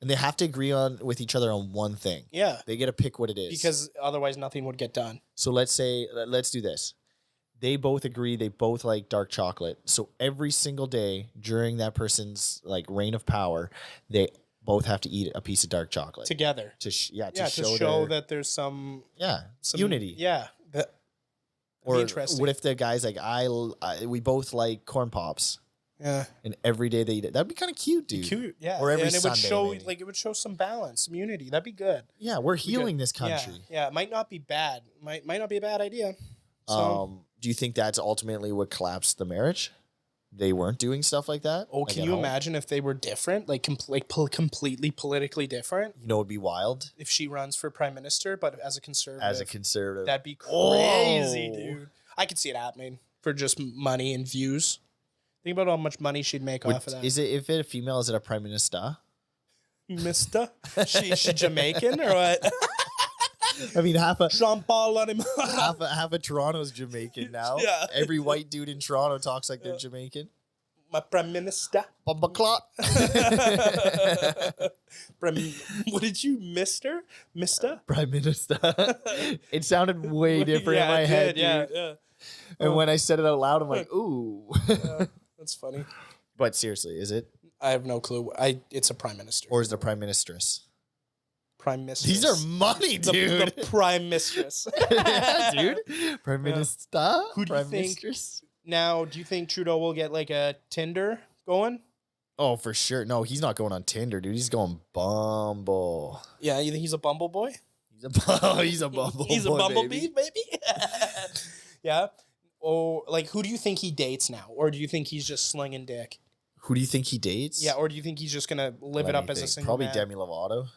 and they have to agree with each other on one thing. Yeah. They get to pick what it is. Because otherwise nothing would get done. So let's do this. They both agree. They both like dark chocolate. So every single day during that person's like reign of power, they both have to eat a piece of dark chocolate Together. to To show show their- that there's some unity. Yeah. Or interesting. what if the guy's like, we both like corn pops, Yeah. and every day they eat it? That'd be kind of cute, dude. Cute. Yeah. Or every and it would Sunday, show maybe. it would show some balance, some unity. That'd be good. Yeah, we're Be good. healing this country. Yeah. It might not be bad. Might not be a bad idea. So, Do you think that's ultimately what collapsed the marriage? They weren't doing stuff like that. oh, Like can at you home? imagine if they were different, like completely politically different? You know, it'd be wild If she runs for prime minister, but as a conservative, as a conservative. that'd be Oh. crazy, dude. I could see it happening for just money and views. Think about how much money she'd make off of that. Is it if it a female? Is it a prime minister? Mister, she Jamaican or what? I mean, half Jean Paul on him. of Toronto's Jamaican now. Yeah. Every white dude in Toronto talks like they're Jamaican. My prime minister. Bumba clot. What did you, Mister? Prime minister. It sounded way different in Yeah, my it head, did, yeah, dude. yeah. And when I said it out loud, I'm like, ooh. That's funny. But seriously, is it? I have no clue. It's a prime minister. Or is it a prime ministeress? Prime mistress. These are money, dude. The prime mistress. Yeah, dude. Prime minister. Who do you prime think? mistress. Now, do you think Trudeau will get like a Tinder going? Oh, for sure. No, he's not going on Tinder, dude. He's going Bumble. Yeah, you think he's a Bumble boy? He's a Bumble. He's boy, a bumblebee, baby. baby. Yeah. Or like, who do you think he dates now, or do you think he's just slinging dick? Who do you think he dates? Yeah, or do you think he's just gonna live it up as a single Probably man? Demi Lovato.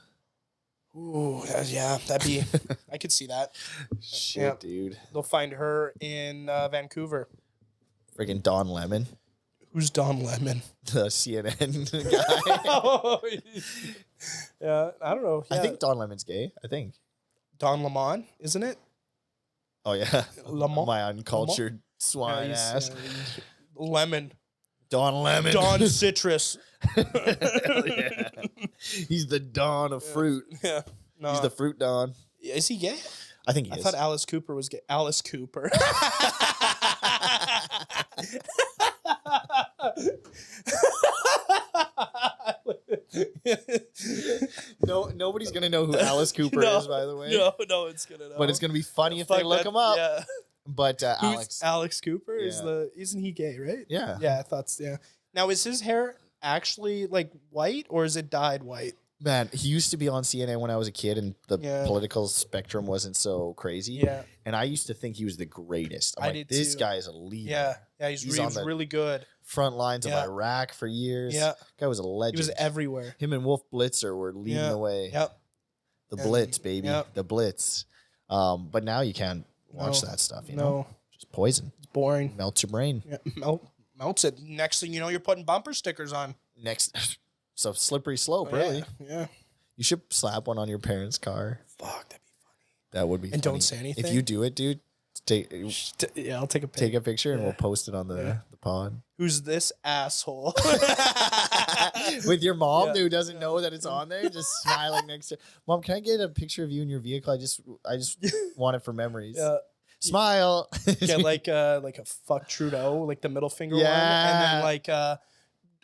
Ooh, yeah, that'd be. I could see that. Shit, Yeah. dude. They'll find her in Vancouver. Friggin' Don Lemon, Who's Don Lemon? the CNN guy. Oh, yeah, I don't know. Yeah. I think Don Lemon's gay. I think. Don Lemon, isn't it? Oh yeah, Lamont? my uncultured swine ass. He's Lemon. Don Lemon. Don Citrus. Hell yeah. He's the Don of fruit. Yeah. No. He's the fruit Don. Is he gay? I think he I is. thought Alice Cooper was gay. Alice Cooper. No, nobody's gonna know who Alice Cooper is, by the way. No, it's gonna know. But it's gonna be funny if Fuck they look that- him up. Yeah. But Who's Alex Cooper is Yeah. isn't he gay, right? Yeah. Yeah, I thought yeah. Now is his hair actually like white or is it dyed white? Man, he used to be on CNN when I was a kid, and the Yeah. political spectrum wasn't so crazy. Yeah. And I used to think he was the greatest. I'm I like, did this too. guy is a leader. Yeah. Yeah, He's he's on the- really good. Front lines Yeah. of Iraq for years. Yeah. Guy was a He legend. was everywhere. Him and Wolf Blitzer were leading Yeah. the way. Yep. The And- Blitz, baby. Yep. The Blitz. But now you can't watch No. that stuff, you No. know? Just poison. It's boring. Melts your brain. Yeah, melts it. Next thing you know, you're putting bumper stickers on. Next so slippery slope, Oh, really. Yeah. You should slap one on your parents' car. Fuck, that'd be That would be And funny. don't say anything? If you do it, dude, take Yeah, I'll take a take pic. a picture and Yeah. we'll post it on the pod. Who's this asshole? With your mom Yeah. who doesn't know that it's on there, just smiling next to Mom, can I get a picture of you in your vehicle? I just want it for memories. Yeah. Smile. Get like a fuck Trudeau, like the middle finger one, and Yeah. then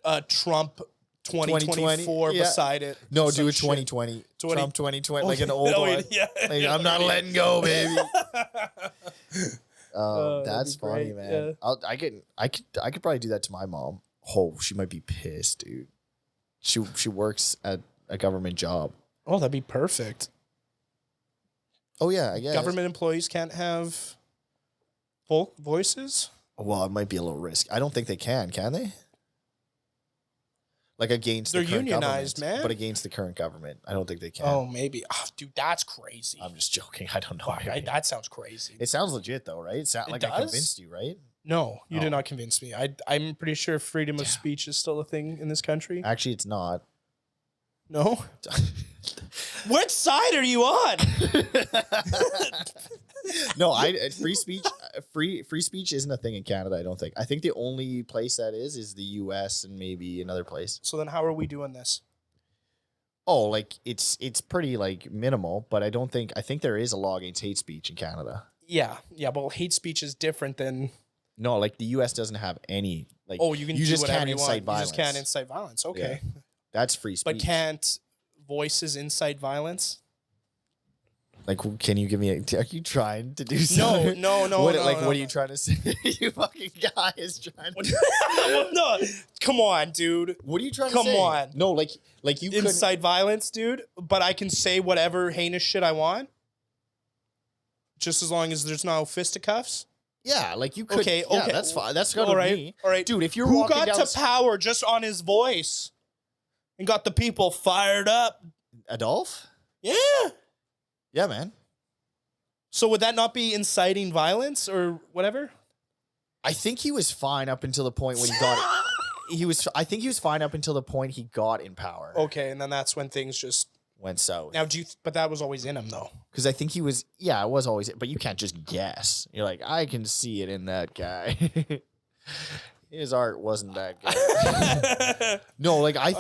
like Trump 2024 Yeah. beside it. No, Some do it shit. 2020. 20 Trump 2020, Oh, like an yeah. old Oh, one. yeah. Like, I'm not letting go, baby. That'd That's be funny, great, man. yeah. I could probably do that to my mom. Oh, she might be pissed, dude. She works at a government job. Oh, that'd be perfect. Oh yeah, I guess. Government employees can't have voices. Well, it might be a little risky. I don't think they can they? Like against They're the current unionized, government, man. but against the current government, I don't think they can. Oh, maybe. Oh, dude, that's crazy. I'm just joking. I don't know. Fuck, that sounds crazy. It sounds legit though, right? It sounds like I does? convinced you, right? No, you Oh. did not convince me. I'm pretty sure freedom of speech is still a thing in this country. Actually, it's not. No? What side are you on? No, free speech. Free speech isn't a thing in Canada. I don't think. I think the only place that is the U.S. and maybe another place. So then how are we doing this? Oh, like it's pretty like minimal, but I think there is a law against hate speech in Canada. Yeah, but hate speech is different than No, like the U.S. doesn't have any. Like, you can do just whatever can't you incite want. violence. You just can't incite violence. Okay, That's free speech. but can't voices incite violence? Like, can you give me are you trying to do No, something? no, What, no, what no. are you trying to say? You fucking guy is trying to. No, come on, dude. What are you trying Come to say? on. No, like you couldn't. Incite violence, dude. But I can say whatever heinous shit I want, just as long as there's no fisticuffs. Yeah, like you could. Okay, yeah, okay. that's fine. That's good All with right, me. all right. Dude, if you're Who walking got down to power just on his voice and got the people fired up? Adolf? Yeah. Yeah, man. So would that not be inciting violence or whatever? I think he was fine up until the point when he got I think he was fine up until the point he got in power. Okay, and then that's when things just Went south. now. But that was always in him, though. Because I think he was, it was always, but you can't just guess. You're like, I can see it in that guy. His art wasn't that good. No, like I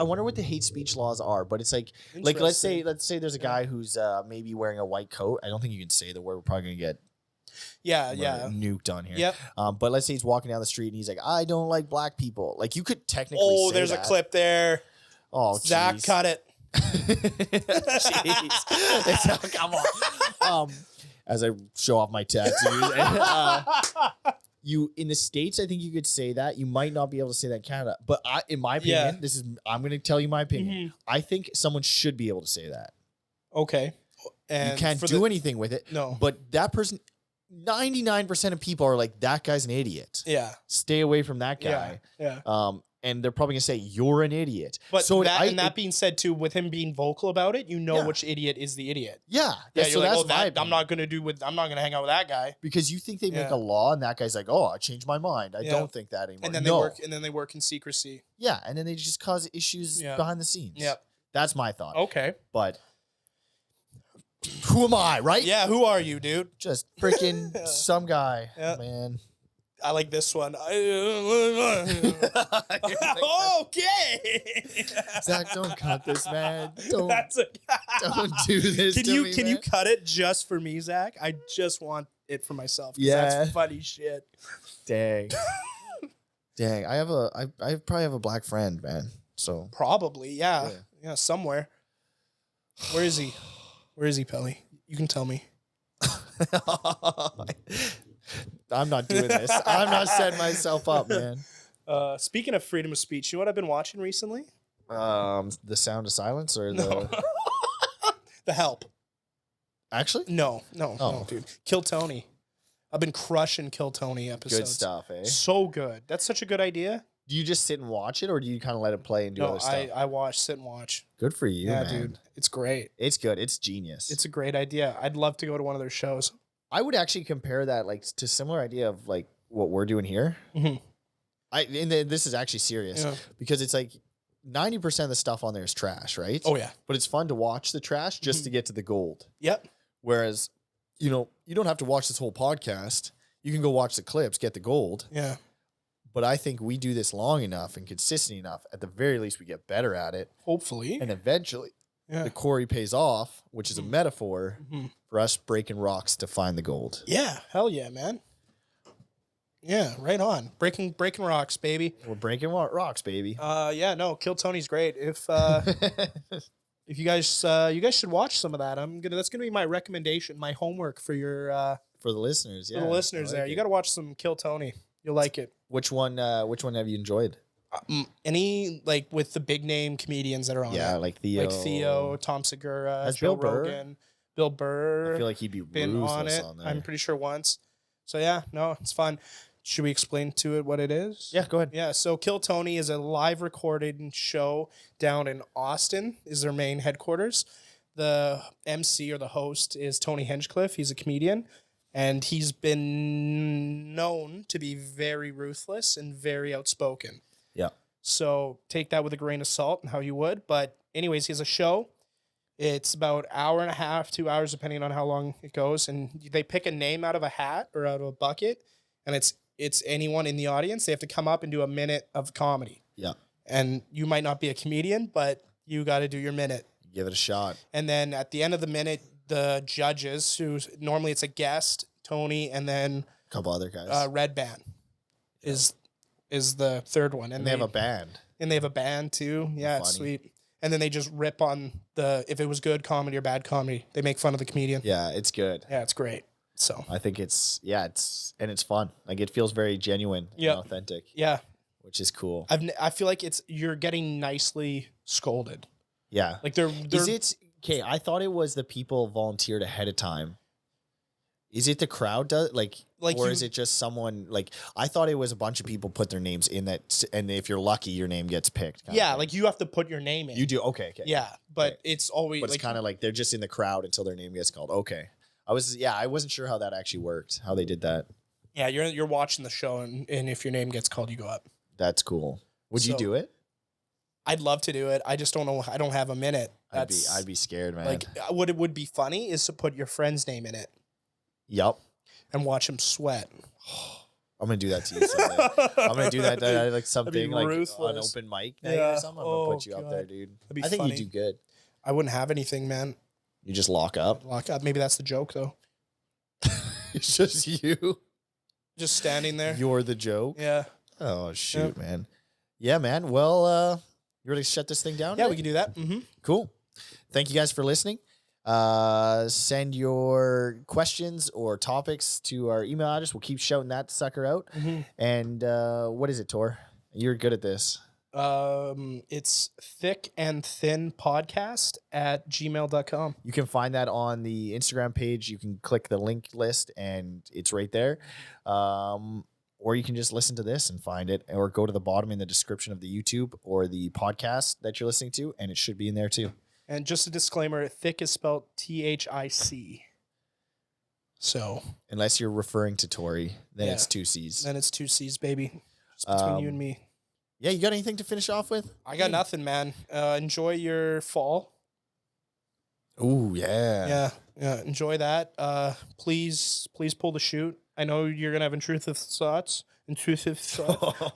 wonder what the hate speech laws are, but it's like let's say there's a guy who's maybe wearing a white coat. I don't think you can say the word. We're probably gonna get Yeah, nuked on here. Yep. But let's say he's walking down the street and he's like, I don't like black people. Like, you could technically Oh, say there's that. a clip there. Oh, Zach, geez. cut it. Jeez. Come on. As I show off my tattoos. You in the States, I think you could say that. You might not be able to say that in Canada. But in my opinion, I'm going to tell you my opinion. Mm-hmm. I think someone should be able to say that. Okay. And you can't do anything with it. No. But that person, 99% of people are like, that guy's an idiot. Yeah. Stay away from that guy. Yeah. And they're probably gonna say you're an idiot. But so that being said, too, with him being vocal about it, Yeah. which idiot is the idiot. Yeah. Yeah, So you're like, that's oh, my opinion. I'm not gonna hang out with that guy. Because you think they make Yeah. a law and that guy's like, oh, I changed my mind. I Yeah. don't think that anymore. And then No. they work in secrecy. Yeah, and then they just cause issues Yeah. behind the scenes. Yep. That's my thought. Okay. But who am I, right? Yeah, who are you, dude? Just freaking Yeah. some guy, Yeah. man. I like this one. Okay. Zach, don't cut this, man. Don't That's a, don't do this. Can to you me, can man. you cut it just for me, Zach? I just want it for myself. 'Cause Yeah. That's funny shit. Dang. Dang. I probably have a black friend, man. So Probably, yeah. Yeah. Yeah, somewhere. Where is he? Where is he, Pelle? You can tell me. I'm not doing this. I'm not setting myself up, man. Speaking of freedom of speech, you know what I've been watching recently? The Sound of Silence or the No. The Help. actually No, Oh. dude. Kill Tony. I've been crushing Kill Tony episodes. good stuff, eh? So good. That's such a good idea. Do you just sit and watch it, or do you kind of let it play and do No, other stuff? I watch, sit and watch. Good for you, Yeah, man. dude. It's great. It's good. It's genius. It's a great idea. I'd love to go to one of their shows. I would actually compare that like to similar idea of like what we're doing here. Mhm. This is actually serious Yeah. because it's like 90% of the stuff on there is trash, right? Oh, yeah. But it's fun to watch the trash just to get to the gold. Yep. Whereas, you don't have to watch this whole podcast. You can go watch the clips, get the gold. Yeah. But I think we do this long enough and consistent enough. At the very least, we get better at it. Hopefully. And eventually, Yeah. the quarry pays off, which is a metaphor Mhm. for us breaking rocks to find the gold. Yeah. Hell yeah, man. Yeah, right on. Breaking rocks, baby. We're breaking rocks, baby. Yeah, no, Kill Tony's great. If you guys should watch some of that. That's gonna be my recommendation, my homework for your For the listeners, yeah. for the listeners I like there. it. You got to watch some Kill Tony. You'll like it. Which one have you enjoyed? Any like with the big name comedians that are on Yeah, it. like Theo. Like Theo, Tom Segura, Has Joe Bill Burr? Rogan, Bill Burr. I feel like he'd be been on ruthless it. on there. I'm pretty sure once. So yeah, no, it's fun. Should we explain to it what it is? Yeah, go ahead. Yeah, so Kill Tony is a live recorded show down in Austin, is their main headquarters. The MC or the host is Tony Hinchcliffe. He's a comedian, and he's been known to be very ruthless and very outspoken. Yeah. So take that with a grain of salt and how you would. But anyways, he has a show. It's about hour and a half, 2 hours, depending on how long it goes. And they pick a name out of a hat or out of a bucket, and it's anyone in the audience. They have to come up and do a minute of comedy. Yeah. And you might not be a comedian, but you got to do your minute. Give it a shot. And then at the end of the minute, the judges, who normally it's a guest, Tony, and then A couple other guys. Red Band is the third one. and they have a band. And they have a band too. Yeah, it's Funny. sweet. And then they just rip on if it was good comedy or bad comedy. They make fun of the comedian. Yeah, it's good. Yeah, it's great. So I think it's fun. Like it feels very genuine and Yep. authentic, yeah, which is cool. I feel like you're getting nicely scolded. Yeah. Like they're Is it okay? I thought it was the people volunteered ahead of time. Is it the crowd does or is it just someone like I thought it was a bunch of people put their names in that, and if you're lucky, your name gets picked. kind of yeah, thing. like you have to put your name in. you do. Okay. Yeah, but Okay. it's always But like it's kind of like they're just in the crowd until their name gets called. Okay. I wasn't sure how that actually worked, how they did that. yeah, you're watching the show and if your name gets called, you go up. That's cool. Would you So- do it? I'd love to do it. I just don't know. I don't have a minute. I'd be scared, man. like what it would be funny is to put your friend's name in it Yup. and watch him sweat. I'm gonna do that to you someday. I'm gonna do that like something like an ruthless. open mic night Yeah. or something. I'm Oh, gonna put you up there, God. dude. That'd be I think funny. you do good. I wouldn't have anything, man. You just lock up. Lock up. Maybe that's the joke though. It's just you. Just standing there. You're the joke. Yeah. Oh shoot, man. Yeah, man. Well, you ready to shut this thing down? Yeah, today? we can do that. Mm-hmm. Cool. Thank you guys for listening. Send your questions or topics to our email address. We'll keep shouting that sucker out. Mm-hmm. And what is it, Tor? You're good at this. It's Thic and Thin Podcast at gmail.com. You can find that on the Instagram page. You can click the link list and it's right there. Or you can just listen to this and find it, or go to the bottom in the description of the YouTube or the podcast that you're listening to, and it should be in there too. And just a disclaimer, Thic is spelled Thic. So Unless you're referring to Torrie, then Yeah. it's 2 C's. then it's 2 C's, baby. It's between you and me. Yeah, you got anything to finish off with? I got nothing, man. Enjoy your fall. Ooh, yeah. Yeah. Enjoy that. Please pull the shoot. I know you're gonna have intrusive thoughts.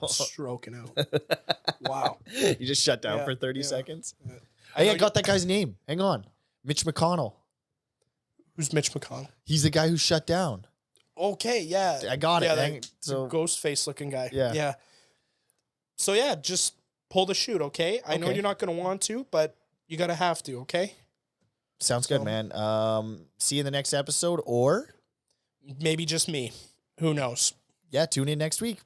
Stroking out. Wow. You just shut down Yeah, for 30 yeah. seconds. Yeah. Hey, I know got that guy's name. Hang on. Mitch McConnell. Who's Mitch McConnell? He's the guy who shut down. Okay, yeah. I got it. Yeah, Hang- that so ghost face looking guy. Yeah. Yeah. So yeah, just pull the shoot, okay? I know Okay. you're not gonna want to, but you gotta have to, okay? sounds good, So- man. See you in the next episode, or Maybe just me. Who knows? yeah, tune in next week.